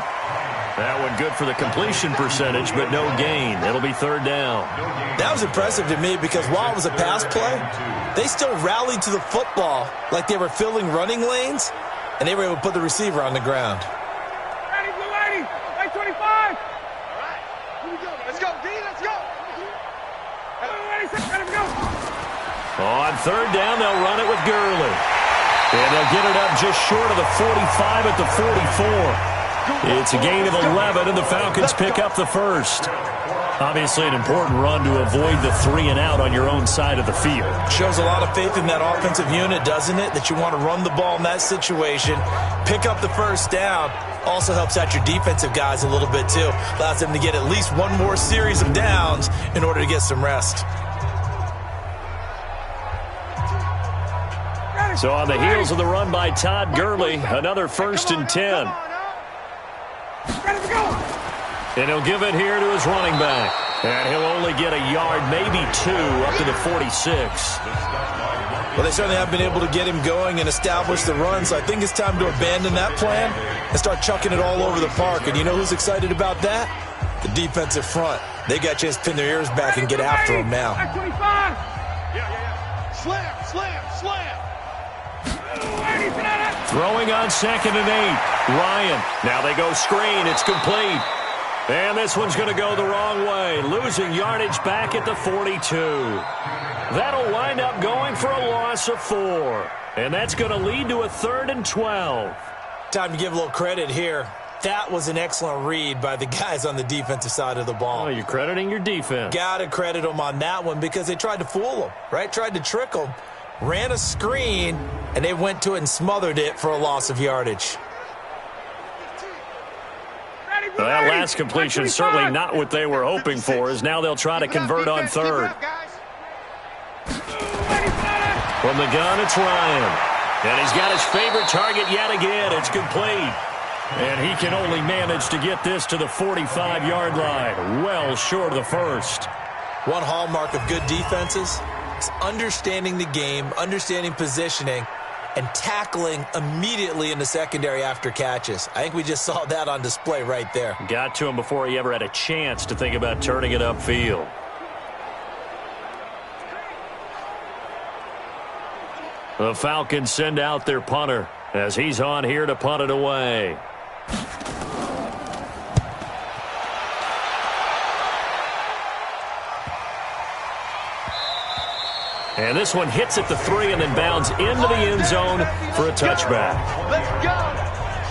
That one good for the completion percentage, but no gain. It'll be third down. That was impressive to me because while it was a pass play, they still rallied to the football like they were filling running lanes, and they were able to put the receiver on the ground. Ready, blue 80, 825. All right, here we go. Let's go, D, let's go. Ready, let him go. On third down, they'll run it with Gurley. And they'll get it up just short of the 45 at the 44. It's a gain of 11, and the Falcons pick up the first. Obviously an important run to avoid the 3 and out on your own side of the field. Shows a lot of faith in that offensive unit, doesn't it? That you want to run the ball in that situation. Pick up the first down. Also helps out your defensive guys a little bit, too. Allows them to get at least one more series of downs in order to get some rest. So on the heels of the run by Todd Gurley, another 1st and 10. And he'll give it here to his running back. And he'll only get a yard, maybe 2, up to the 46. Well, they certainly have been able to get him going and establish the run, so I think it's time to abandon that plan and start chucking it all over the park. And you know who's excited about that? The defensive front. They got a chance to pin their ears back and get after him now. Slam, slam, slam. Throwing on 2nd and 8. Ryan. Now they go screen. It's complete. And this one's going to go the wrong way. Losing yardage back at the 42. That'll wind up going for a loss of 4. And that's going to lead to a 3rd and 12. Time to give a little credit here. That was an excellent read by the guys on the defensive side of the ball. Oh, you're crediting your defense. Got to credit them on that one because they tried to fool them, right? Tried to trick them. Ran a screen, and they went to it and smothered it for a loss of yardage. Well, that last completion is certainly not what they were hoping for, as now they'll try to convert on 3rd. From the gun, it's Ryan. And he's got his favorite target yet again. It's complete. And he can only manage to get this to the 45-yard line, well short of the first. One hallmark of good defenses is understanding the game, understanding positioning, and tackling immediately in the secondary after catches. I think we just saw that on display right there. Got to him before he ever had a chance to think about turning it upfield. The Falcons send out their punter as he's on here to punt it away. And this one hits at the 3 and then bounds into the end zone for a touchback. Let's go.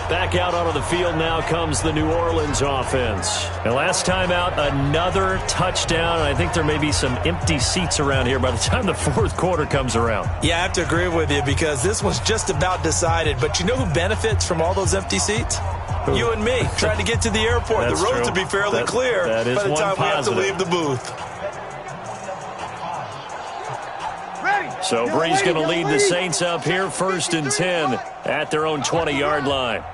Back out onto the field now comes the New Orleans offense. And last time out, another touchdown. I think there may be some empty seats around here by the time the 4th quarter comes around. Yeah, I have to agree with you because this was just about decided. But you know who benefits from all those empty seats? Who? You and me, trying to get to the airport. That's the roads true. will be fairly clear that is by the time one we have to positive. leave the booth. So Bree's going to lead the Saints up here, 1st and 10 at their own 20-yard line.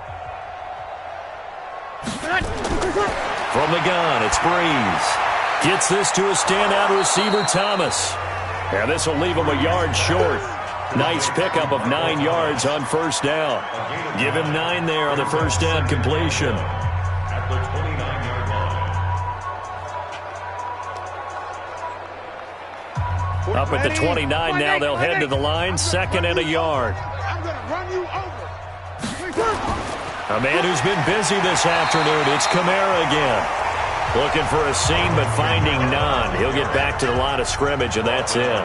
From the gun, it's Breeze. Gets this to a standout receiver, Thomas. And this will leave him a yard short. Nice pickup of 9 yards on 1st down. Give him 9 there on the 1st down completion. At the 29-yard line. Up at the 29 now, they'll head to the line, 2nd and a yard. I'm going to run you over. A man who's been busy this afternoon. It's Kamara again. Looking for a seam, but finding none. He'll get back to the line of scrimmage, and that's it.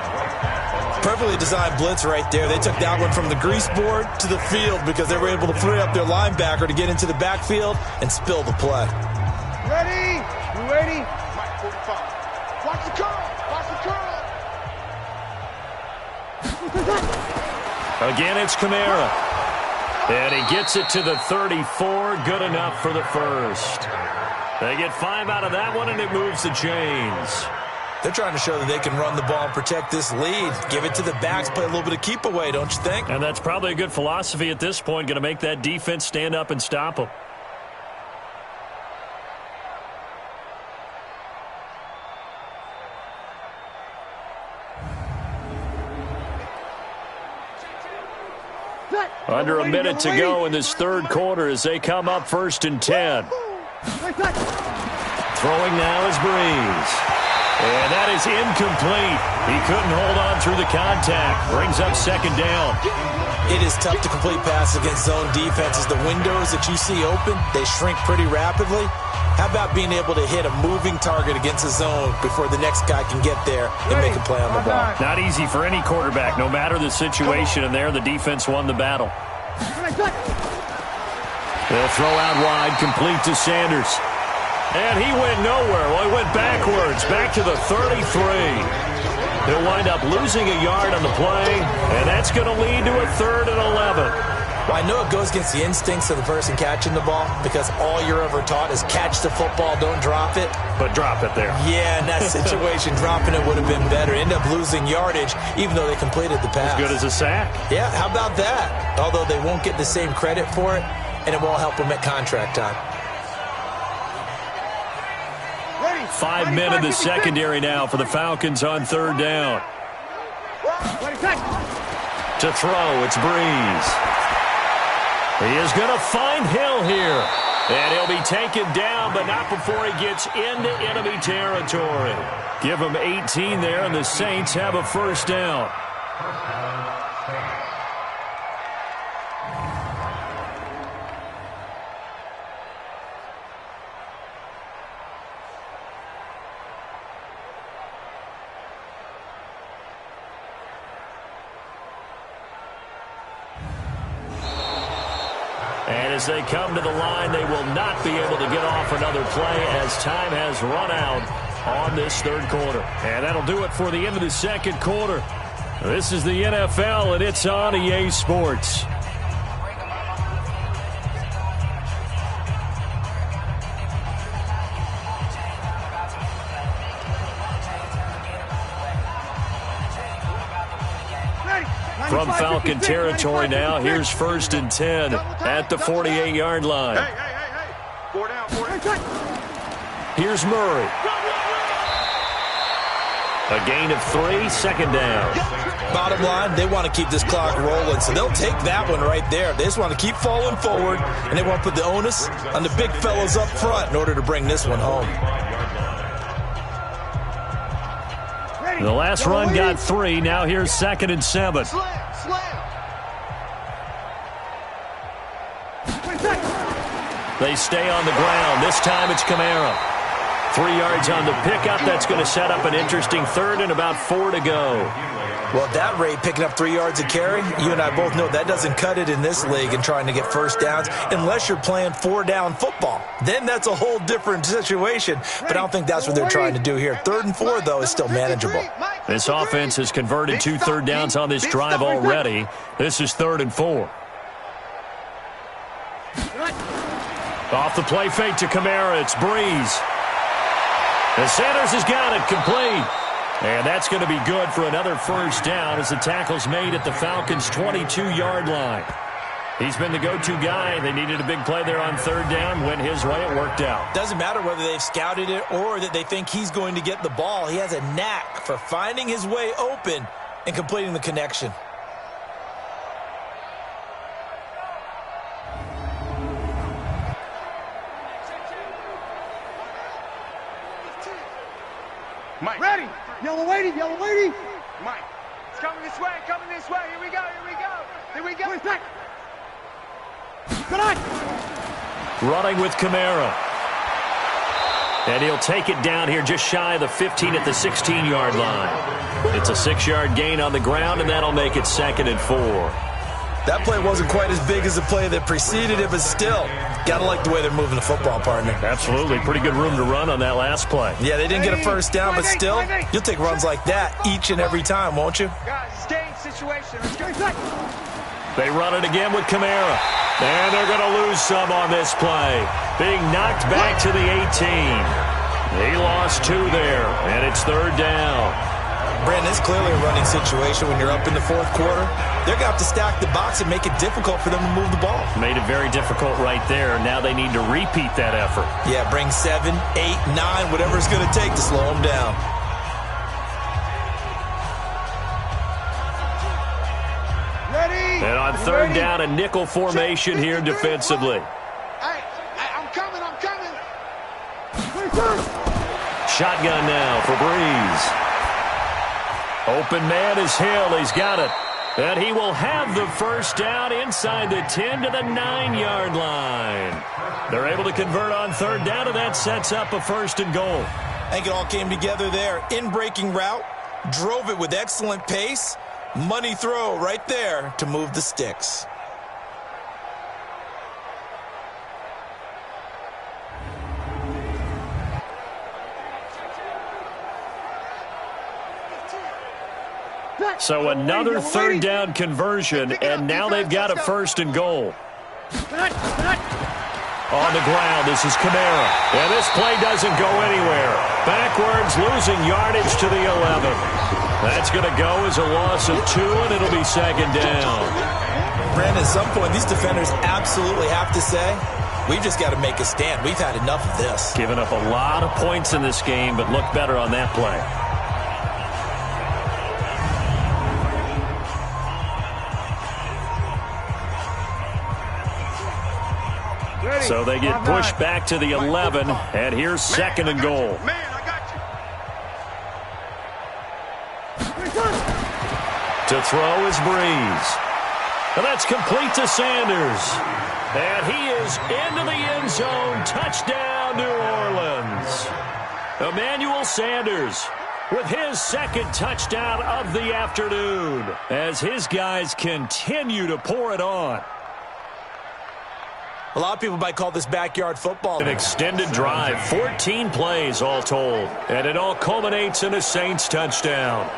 Perfectly designed blitz right there. They took that one from the grease board to the field because they were able to free up their linebacker to get into the backfield and spill the play. Ready? You ready? Mike 45. Watch the curl. Watch the curl. Again, it's Kamara. And he gets it to the 34. Good enough for the first. They get 5 out of that one, and it moves the chains. They're trying to show that they can run the ball and protect this lead. Give it to the backs, play a little bit of keep away, don't you think? And that's probably a good philosophy at this point, going to make that defense stand up and stop them. Under a minute to go in this third quarter as they come up 1st and 10. Throwing now is Breeze. And that is incomplete. He couldn't hold on through the contact. Brings up 2nd down. It is tough to complete passes against zone defenses. The windows that you see open, they shrink pretty rapidly. How about being able to hit a moving target against a zone before the next guy can get there and make a play on the ball? Not easy for any quarterback, no matter the situation, and there the defense won the battle. They'll throw out wide, complete to Sanders. And he went nowhere. Well, he went backwards, back to the 33. He'll wind up losing a yard on the play, and that's going to lead to a 3rd and 11. Well, I know it goes against the instincts of the person catching the ball because all you're ever taught is catch the football, don't drop it. But drop it there. Yeah, in that situation, dropping it would have been better. End up losing yardage, even though they completed the pass. As good as a sack. Yeah, how about that? Although they won't get the same credit for it, and it won't help them at contract time. 5 men in the secondary now for the Falcons on 3rd down. To throw, it's Breeze. He is going to find Hill here. And he'll be taken down, but not before he gets into enemy territory. Give him 18 there, and the Saints have a 1st down. And as they come to the line, they will not be able to get off another play as time has run out on this 3rd quarter. And that'll do it for the end of the 2nd quarter. This is the NFL, and it's on EA Sports. From Falcon territory now, here's 1st and 10 at the 48-yard line. Hey. 4 down, 4 down. Here's Murray. A gain of 3, 2nd down. Bottom line, they want to keep this clock rolling, so they'll take that one right there. They just want to keep falling forward, and they want to put the onus on the big fellas up front in order to bring this one home. The last run got 3. Now here's 2nd and 7. They stay on the ground. This time it's Kamara. 3 yards on the pickup. That's going to set up an interesting 3rd and about 4 to go. Well, at that rate, picking up 3 yards a carry, you and I both know that doesn't cut it in this league and trying to get 1st downs unless you're playing 4-down football. Then that's a whole different situation, but I don't think that's what they're trying to do here. 3rd and 4, though, is still manageable. This offense has converted 2 3rd downs on this drive already. This is 3rd and 4. Off the play fake to Kamara, it's Breeze. And Sanders has got it complete. And that's going to be good for another 1st down as the tackle's made at the Falcons' 22-yard line. He's been the go-to guy. They needed a big play there on 3rd down. Went his way. It worked out. Doesn't matter whether they've scouted it or that they think he's going to get the ball. He has a knack for finding his way open and completing the connection. Mike. Ready. Yellow lady. Mike. It's coming this way. Here we go. Here we go. Wait, back. Running with Kamara. And he'll take it down here just shy of the 15 at the 16-yard line. It's a 6-yard gain on the ground, and that'll make it 2nd and 4. That play wasn't quite as big as the play that preceded it, but still, gotta like the way they're moving the football, partner. Absolutely. Pretty good room to run on that last play. Yeah, they didn't get a first down, but still, you'll take runs like that each and every time, won't you? Guys, stay in situation. Let's go. They run it again with Kamara. And they're going to lose some on this play. Being knocked back to the 18. He lost 2 there, and it's 3rd down. Brandon, it's clearly a running situation when you're up in the 4th quarter. They're going to have to stack the box and make it difficult for them to move the ball. Made it very difficult right there. Now they need to repeat that effort. Yeah, bring 7, 8, 9, whatever it's going to take to slow them down. And on 3rd down, a nickel formation here defensively. Hey, I'm coming. Shotgun now for Breeze. Open man is Hill. He's got it. And he will have the first down inside the 10 to the 9-yard line. They're able to convert on 3rd down, and that sets up a 1st and goal. I think it all came together there. In-breaking route, drove it with excellent pace. Money throw right there to move the sticks. So another 3rd down conversion, and now they've got a 1st and goal. On the ground, this is Kamara. And this play doesn't go anywhere. Backwards, losing yardage to the 11. That's going to go as a loss of 2, and it'll be 2nd down. Brandon, at some point, these defenders absolutely have to say, we've just got to make a stand. We've had enough of this. Giving up a lot of points in this game, but look better on that play. So they get pushed back to the 11, and here's 2nd and goal. To throw is Breeze. And that's complete to Sanders. And he is into the end zone. Touchdown, New Orleans. Emmanuel Sanders with his 2nd touchdown of the afternoon as his guys continue to pour it on. A lot of people might call this backyard football. An extended drive, 14 plays all told. And it all culminates in a Saints touchdown.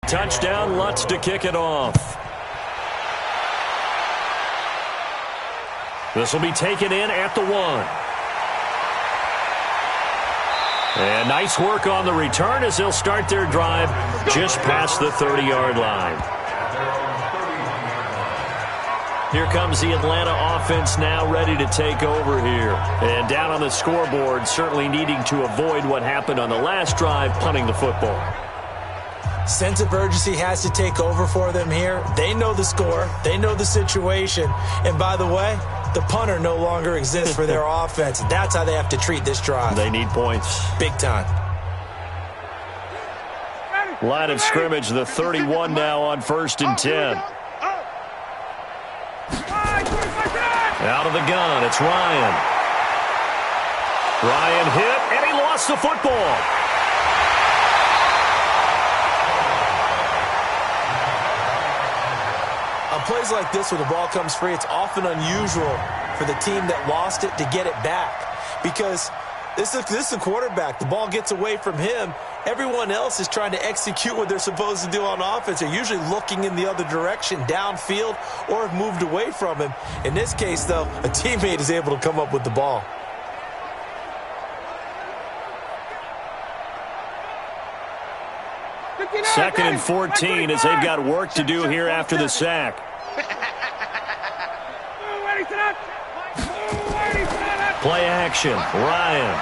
Touchdown, Lutz to kick it off. This will be taken in at the 1. And nice work on the return as they'll start their drive just past the 30-yard line. Here comes the Atlanta offense now ready to take over here. And down on the scoreboard, certainly needing to avoid what happened on the last drive, punting the football. Sense of urgency has to take over for them here. They know the score. They know the situation. And by the way, the punter no longer exists for their offense. That's how they have to treat this drive. They need points. Big time. Line of scrimmage, the 31 now on 1st and 10. Out of the gun, it's Ryan. Ryan hit, and he lost the football. On plays like this where the ball comes free, it's often unusual for the team that lost it to get it back. Because this is a quarterback. The ball gets away from him. Everyone else is trying to execute what they're supposed to do on offense. They're usually looking in the other direction, downfield, or have moved away from him. In this case, though, a teammate is able to come up with the ball. 2nd and 14 as they've got work to do here after the sack. Play action. Ryan.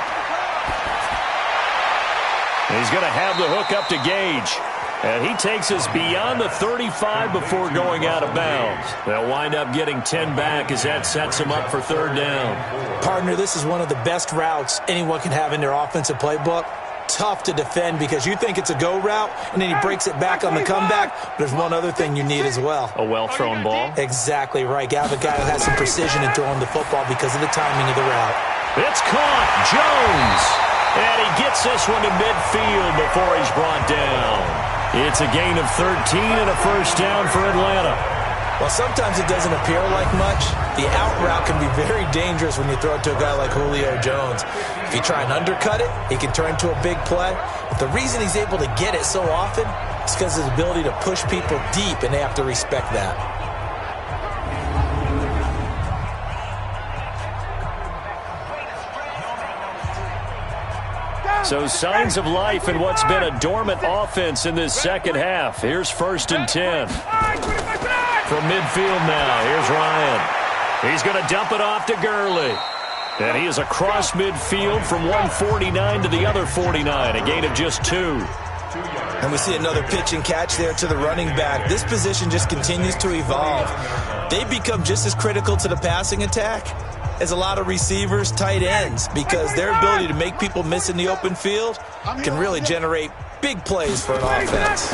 He's going to have the hook up to Gage. And he takes us beyond the 35 before going out of bounds. They'll wind up getting 10 back as that sets him up for 3rd down. Partner, this is one of the best routes anyone can have in their offensive playbook. Tough to defend because you think it's a go route, and then he breaks it back on the comeback. There's one other thing you need as well. A well-thrown ball? Exactly right. You have a guy who has some precision in throwing the football because of the timing of the route. It's caught. Jones. And he gets this one to midfield before he's brought down. It's a gain of 13 and a 1st down for Atlanta. Well, sometimes it doesn't appear like much. The out route can be very dangerous when you throw it to a guy like Julio Jones. If you try and undercut it, he can turn into a big play. But the reason he's able to get it so often is because of his ability to push people deep, and they have to respect that. So signs of life in what's been a dormant offense in this 2nd half. Here's 1st and 10. From midfield now, here's Ryan. He's going to dump it off to Gurley. And he is across midfield from 149 to the other 49, a gain of just 2. And we see another pitch and catch there to the running back. This position just continues to evolve. They become just as critical to the passing attack as a lot of receivers, tight ends, because their ability to make people miss in the open field can really generate big plays for an offense.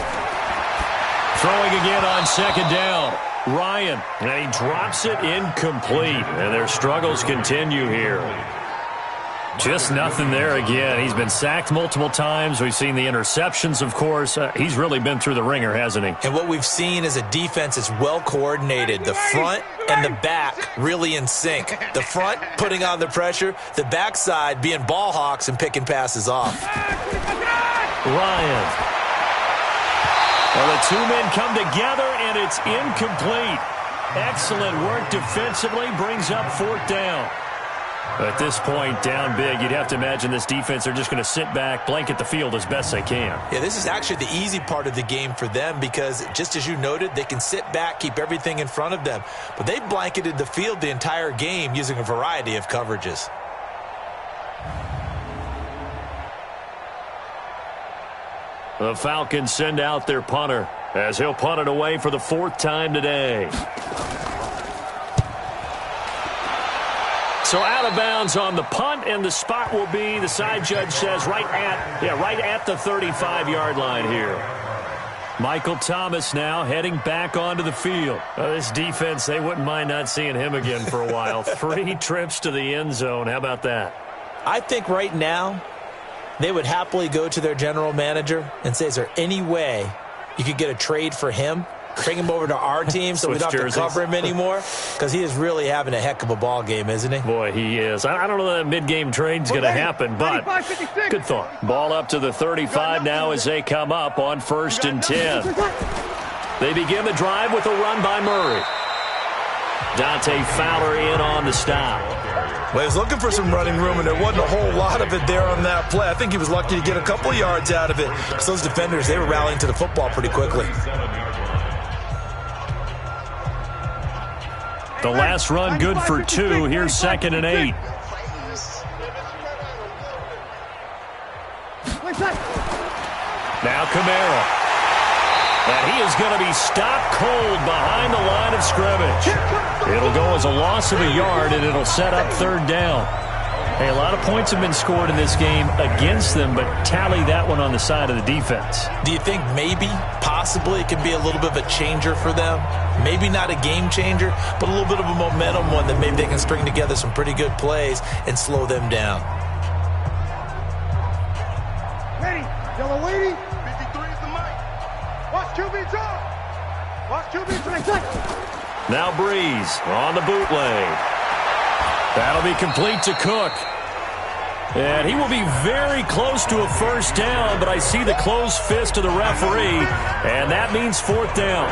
Throwing again on 2nd down. Ryan, and he drops it incomplete. And their struggles continue here. Just nothing there again. He's been sacked multiple times. We've seen the interceptions, of course. He's really been through the ringer, hasn't he? And what we've seen is a defense that's well coordinated. The front and the back really in sync. The front putting on the pressure. The backside being ball hawks and picking passes off. Ryan. Well, the 2 men come together, and it's incomplete. Excellent work defensively. Brings up 4th down. At this point, down big, you'd have to imagine this defense are just going to sit back, blanket the field as best they can. Yeah, this is actually the easy part of the game for them because, just as you noted, they can sit back, keep everything in front of them. But they blanketed the field the entire game using a variety of coverages. The Falcons send out their punter as he'll punt it away for the 4th time today. So out of bounds on the punt, and the spot will be, the side judge says, right at the 35-yard line here. Michael Thomas now heading back onto the field. This defense, they wouldn't mind not seeing him again for a while. 3 trips to the end zone. How about that? I think right now they would happily go to their general manager and say, is there any way you could get a trade for him? Bring him over to our team so we don't have to cover him anymore, because he is really having a heck of a ball game, isn't he? Boy, he is. I don't know that mid-game trade's going to happen, but good thought. Ball up to the 35 now as they come up on 1st and 10. They begin the drive with a run by Murray. Dante Fowler in on the stop. Well, he was looking for some running room, and there wasn't a whole lot of it there on that play. I think he was lucky to get a couple yards out of it, because those defenders, they were rallying to the football pretty quickly. The last run good for 2. Here's 2nd and 8. Now Kamara. And he is going to be stopped cold behind the line of scrimmage. It'll go as a loss of a yard, and it'll set up 3rd down. Hey, a lot of points have been scored in this game against them, but tally that one on the side of the defense. Do you think maybe, possibly, it could be a little bit of a changer for them? Maybe not a game changer, but a little bit of a momentum one that maybe they can string together some pretty good plays and slow them down. Ready, yellow lady. 53 is the mic. Watch QB talk. Watch QB talk. Now Breeze on the bootleg. That'll be complete to Cook. And he will be very close to a 1st down, but I see the closed fist of the referee, and that means 4th down.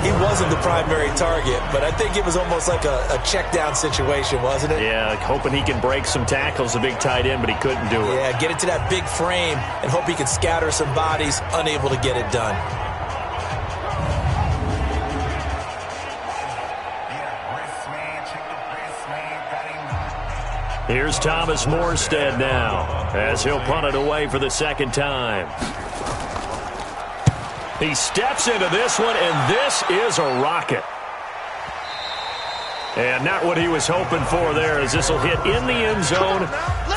He wasn't the primary target, but I think it was almost like a check down situation, wasn't it? Yeah, hoping he can break some tackles, a big tight end, but he couldn't do it. Yeah, get it to that big frame and hope he can scatter some bodies, unable to get it done. Here's Thomas Morstead now, as he'll punt it away for the second time. He steps into this one, and this is a rocket. And not what he was hoping for there, as this will hit in the end zone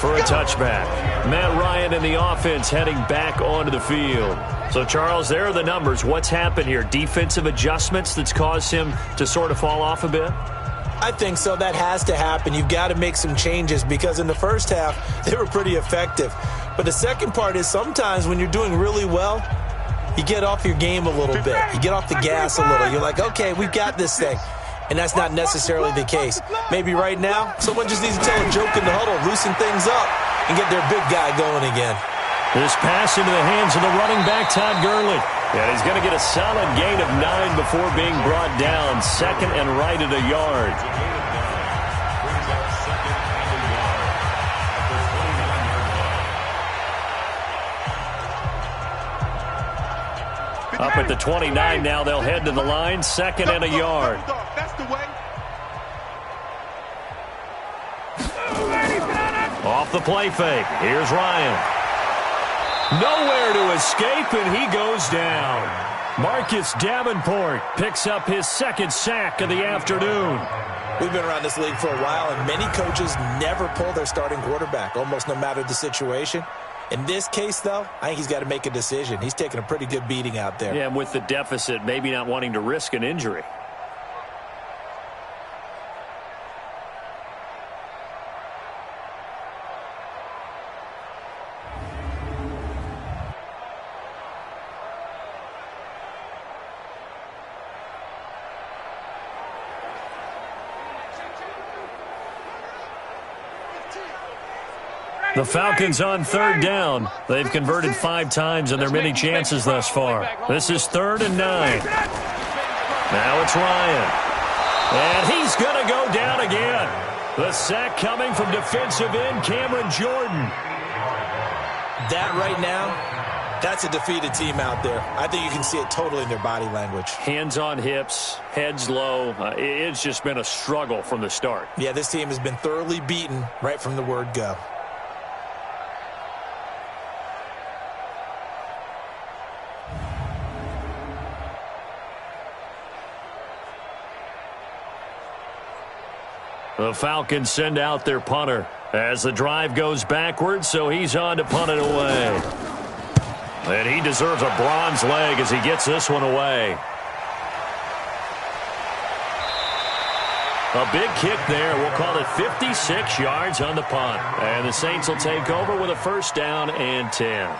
for a touchback. Matt Ryan and the offense heading back onto the field. So, Charles, there are the numbers. What's happened here? Defensive adjustments that's caused him to sort of fall off a bit? I think so. That has to happen. You've got to make some changes because in the first half, they were pretty effective. But the second part is sometimes when you're doing really well, you get off your game a little bit. You get off the gas a little. You're like, okay, we've got this thing. And that's not necessarily the case. Maybe right now, someone just needs to tell a joke in the huddle, loosen things up, and get their big guy going again. This pass into the hands of the running back, Todd Gurley. And he's going to get a solid gain of 9 before being brought down. Second and right at a yard. Up at the 29 now, they'll head to the line. Second and a yard. That's the way. Off the play fake. Here's Ryan. Nowhere to escape, and he goes down. Marcus Davenport picks up his second sack of the afternoon. We've been around this league for a while, and many coaches never pull their starting quarterback, almost no matter the situation. In this case, though, I think he's got to make a decision. He's taking a pretty good beating out there. Yeah, and with the deficit, maybe not wanting to risk an injury. The Falcons on third down. They've converted 5 times in their many chances thus far. This is 3rd and 9. Now it's Ryan. And he's going to go down again. The sack coming from defensive end Cameron Jordan. That right now, that's a defeated team out there. I think you can see it totally in their body language. Hands on hips, heads low. It's just been a struggle from the start. Yeah, this team has been thoroughly beaten right from the word go. The Falcons send out their punter as the drive goes backwards, so he's on to punt it away. And he deserves a bronze leg as he gets this one away. A big kick there. We'll call it 56 yards on the punt. And the Saints will take over with a 1st down and 10.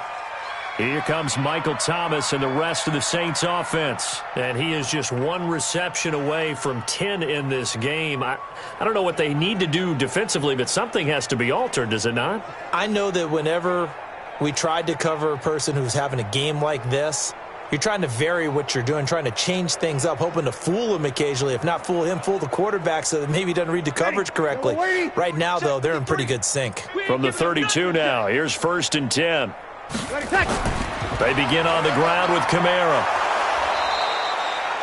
Here comes Michael Thomas and the rest of the Saints offense. And he is just 1 reception away from 10 in this game. I don't know what they need to do defensively, but something has to be altered, does it not? I know that whenever we tried to cover a person who's having a game like this, you're trying to vary what you're doing, trying to change things up, hoping to fool him occasionally. If not fool him, fool the quarterback so that maybe he doesn't read the coverage correctly. Right now, though, they're in pretty good sync. From the 32 now, here's 1st and 10. They begin on the ground with Kamara.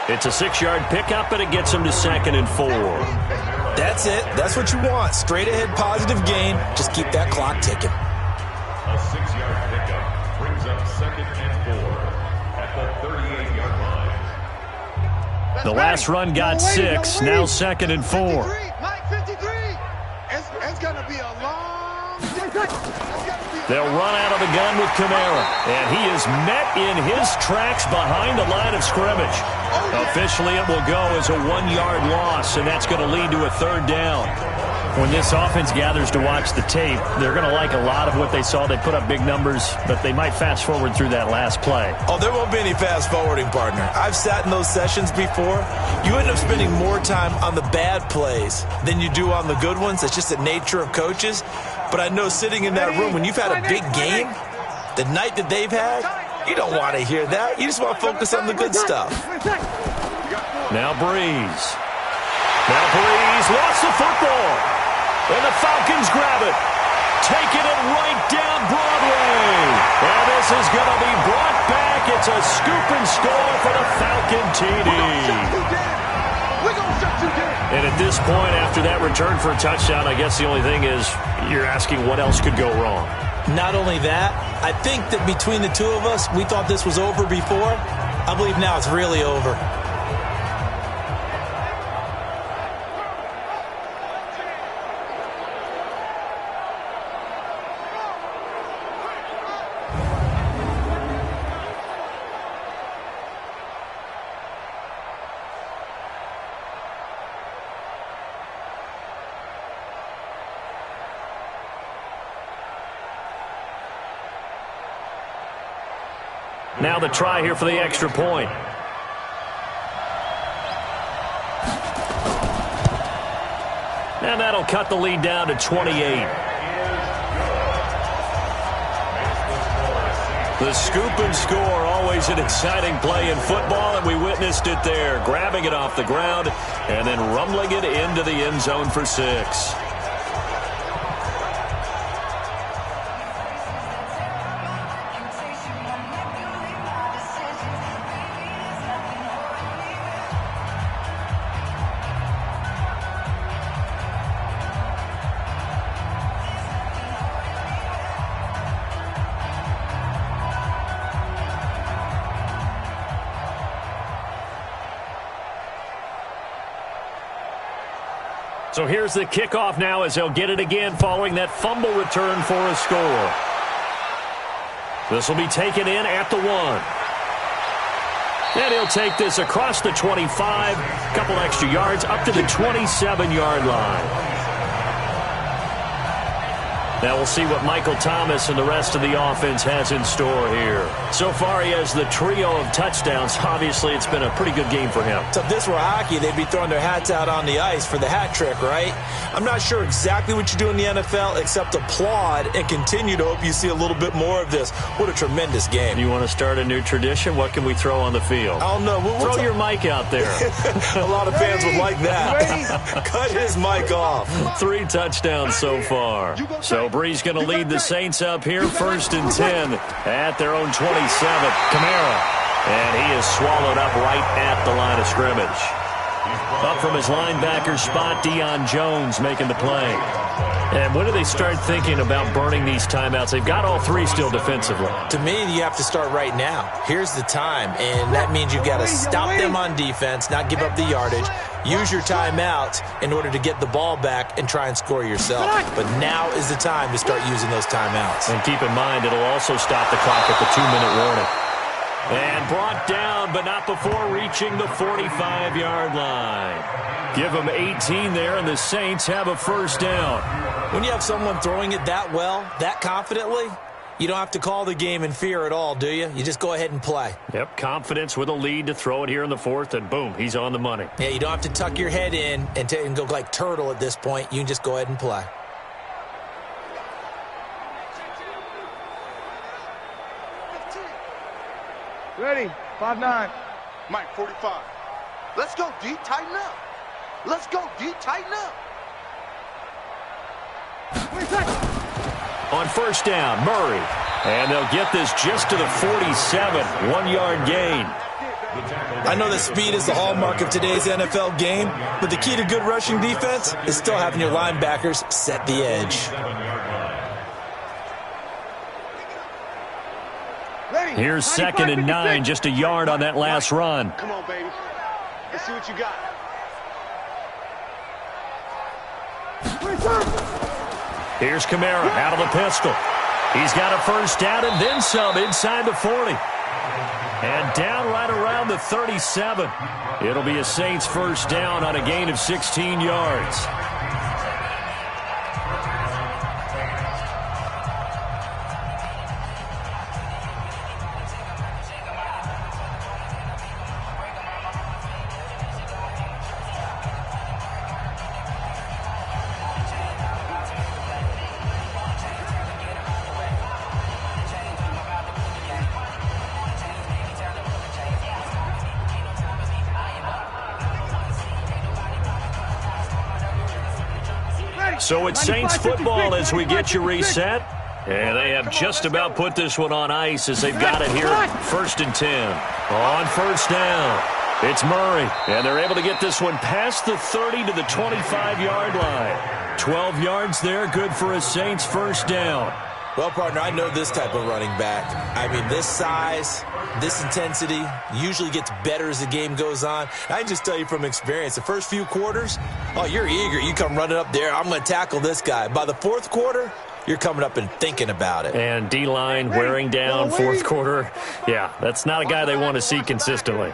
It's a 6-yard pickup, and it gets them to 2nd and 4. That's it. That's what you want. Straight ahead positive gain. Just keep that clock ticking. A 6-yard pickup brings up 2nd and 4 at the 38-yard line. The last run got 6. Now 2nd and 4. Mike 53. It's going to be a long day. They'll run out of the gun with Kamara, and he is met in his tracks behind the line of scrimmage. Officially, it will go as a 1-yard loss, and that's going to lead to a 3rd down. When this offense gathers to watch the tape, they're going to like a lot of what they saw. They put up big numbers, but they might fast forward through that last play. Oh, there won't be any fast forwarding, partner. I've sat in those sessions before. You end up spending more time on the bad plays than you do on the good ones. It's just the nature of coaches. But I know sitting in that room, when you've had a big game, the night that they've had, you don't want to hear that. You just want to focus on the good stuff. Now Breeze. Now Breeze lost the football. And the Falcons grab it. Taking it right down Broadway. And this is going to be brought back. It's a scoop and score for the Falcon TD. And at this point, after that return for a touchdown, I guess the only thing is you're asking what else could go wrong. Not only that, I think that between the two of us, we thought this was over before. I believe now it's really over. Now the try here for the extra point. And that'll cut the lead down to 28. The scoop and score, always an exciting play in football, and we witnessed it there. Grabbing it off the ground and then rumbling it into the end zone for 6. So here's the kickoff now as they'll get it again following that fumble return for a score. This will be taken in at the 1. And he'll take this across the 25, a couple extra yards up to the 27-yard line. Now we'll see what Michael Thomas and the rest of the offense has in store here. So far he has the trio of touchdowns. Obviously it's been a pretty good game for him. So if this were hockey, they'd be throwing their hats out on the ice for the hat trick, right? I'm not sure exactly what you do in the NFL except applaud and continue to hope you see a little bit more of this. What a tremendous game. You want to start a new tradition? What can we throw on the field? I don't know. Throw your mic out there. A lot of fans would like that. Cut his mic off. 3 touchdowns so far. So Breeze going to lead the Saints up here, 1st and 10 at their own 27. Kamara, and he is swallowed up right at the line of scrimmage. Up from his linebacker spot, Deion Jones making the play. And when do they start thinking about burning these timeouts? They've got all 3 still defensively. To me, you have to start right now. Here's the time, and that means you've got to stop them on defense, not give up the yardage. Use your timeouts in order to get the ball back and try and score yourself. But now is the time to start using those timeouts. And keep in mind, it'll also stop the clock at the 2-minute warning. And brought down, but not before reaching the 45-yard line. Give them 18 there, and the Saints have a first down. When you have someone throwing it that well, that confidently, you don't have to call the game in fear at all, do you? You just go ahead and play. Yep, confidence with a lead to throw it here in the 4th, and boom, he's on the money. Yeah, you don't have to tuck your head in and go like turtle at this point. You can just go ahead and play. Ready, 5-9. Mike, 45. Let's go, D. Tighten up. Let's go, D. Tighten up. On first down, Murray. And they'll get this just to the 47, 1-yard gain. I know that speed is the hallmark of today's NFL game, but the key to good rushing defense is still having your linebackers set the edge. Here's 2nd and 9, just a yard on that last run. Come on, baby. Let's see what you got. Here's Kamara out of the pistol. He's got a first down and then some inside the 40. And down right around the 37. It'll be a Saints first down on a gain of 16 yards. So it's Saints football as we get you reset. And they have just about put this one on ice as they've got it here. 1st and 10. On 1st down, it's Murray. And they're able to get this one past the 30 to the 25-yard line. 12 yards there, good for a Saints 1st down. Well, partner, I know this type of running back. I mean, this size, this intensity usually gets better as the game goes on. I can just tell you from experience, the first few quarters, oh, you're eager. You come running up there, I'm going to tackle this guy. By the 4th quarter, you're coming up and thinking about it. And D-line wearing down 4th quarter. Yeah, that's not a guy they want to see consistently.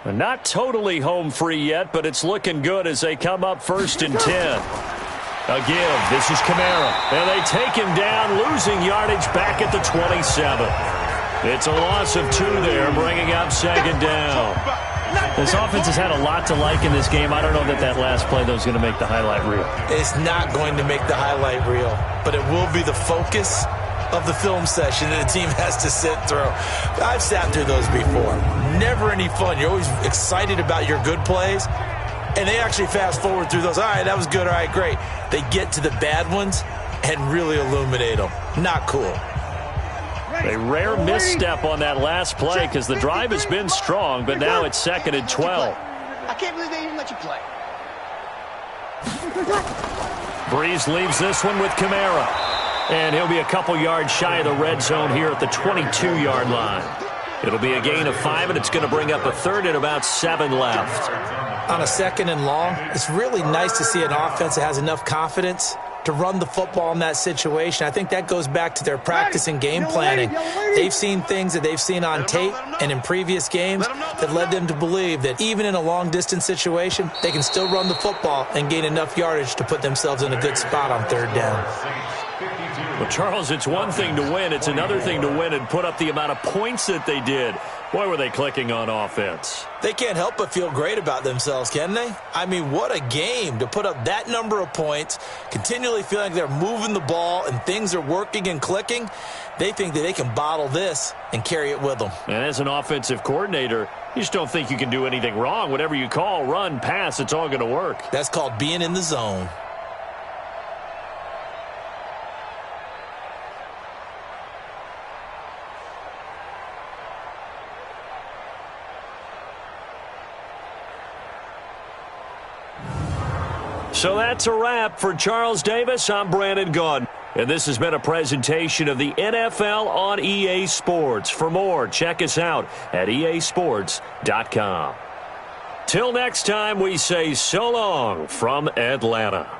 Not totally home free yet, but it's looking good as they come up 1st and 10. A give. This is Kamara. And they take him down, losing yardage back at the 27. It's a loss of 2 there, bringing up 2nd down. This offense has had a lot to like in this game. I don't know that last play, though, is going to make the highlight reel. It's not going to make the highlight reel, but it will be the focus of the film session that the team has to sit through. I've sat through those before. Never any fun. You're always excited about your good plays. And they actually fast forward through those. All right, that was good. All right, great. They get to the bad ones and really illuminate them. Not cool. A rare misstep on that last play because the drive has been strong, but now it's 2nd and 12. I can't believe they even let you play. Breeze leaves this one with Kamara. And he'll be a couple yards shy of the red zone here at the 22-yard line. It'll be a gain of 5, and it's going to bring up a 3rd and about 7 left. On a 2nd and long, it's really nice to see an offense that has enough confidence to run the football in that situation. I think that goes back to their practice and game planning. They've seen things that they've seen on tape and in previous games that led them to believe that even in a long-distance situation, they can still run the football and gain enough yardage to put themselves in a good spot on 3rd down. Well, Charles, it's one thing to win. It's another thing to win and put up the amount of points that they did. Boy, were they clicking on offense. They can't help but feel great about themselves, can they? I mean, what a game to put up that number of points, continually feeling like they're moving the ball and things are working and clicking. They think that they can bottle this and carry it with them. And as an offensive coordinator, you just don't think you can do anything wrong. Whatever you call, run, pass, it's all going to work. That's called being in the zone. So that's a wrap. For Charles Davis, I'm Brandon Gaudin. And this has been a presentation of the NFL on EA Sports. For more, check us out at easports.com. Till next time, we say so long from Atlanta.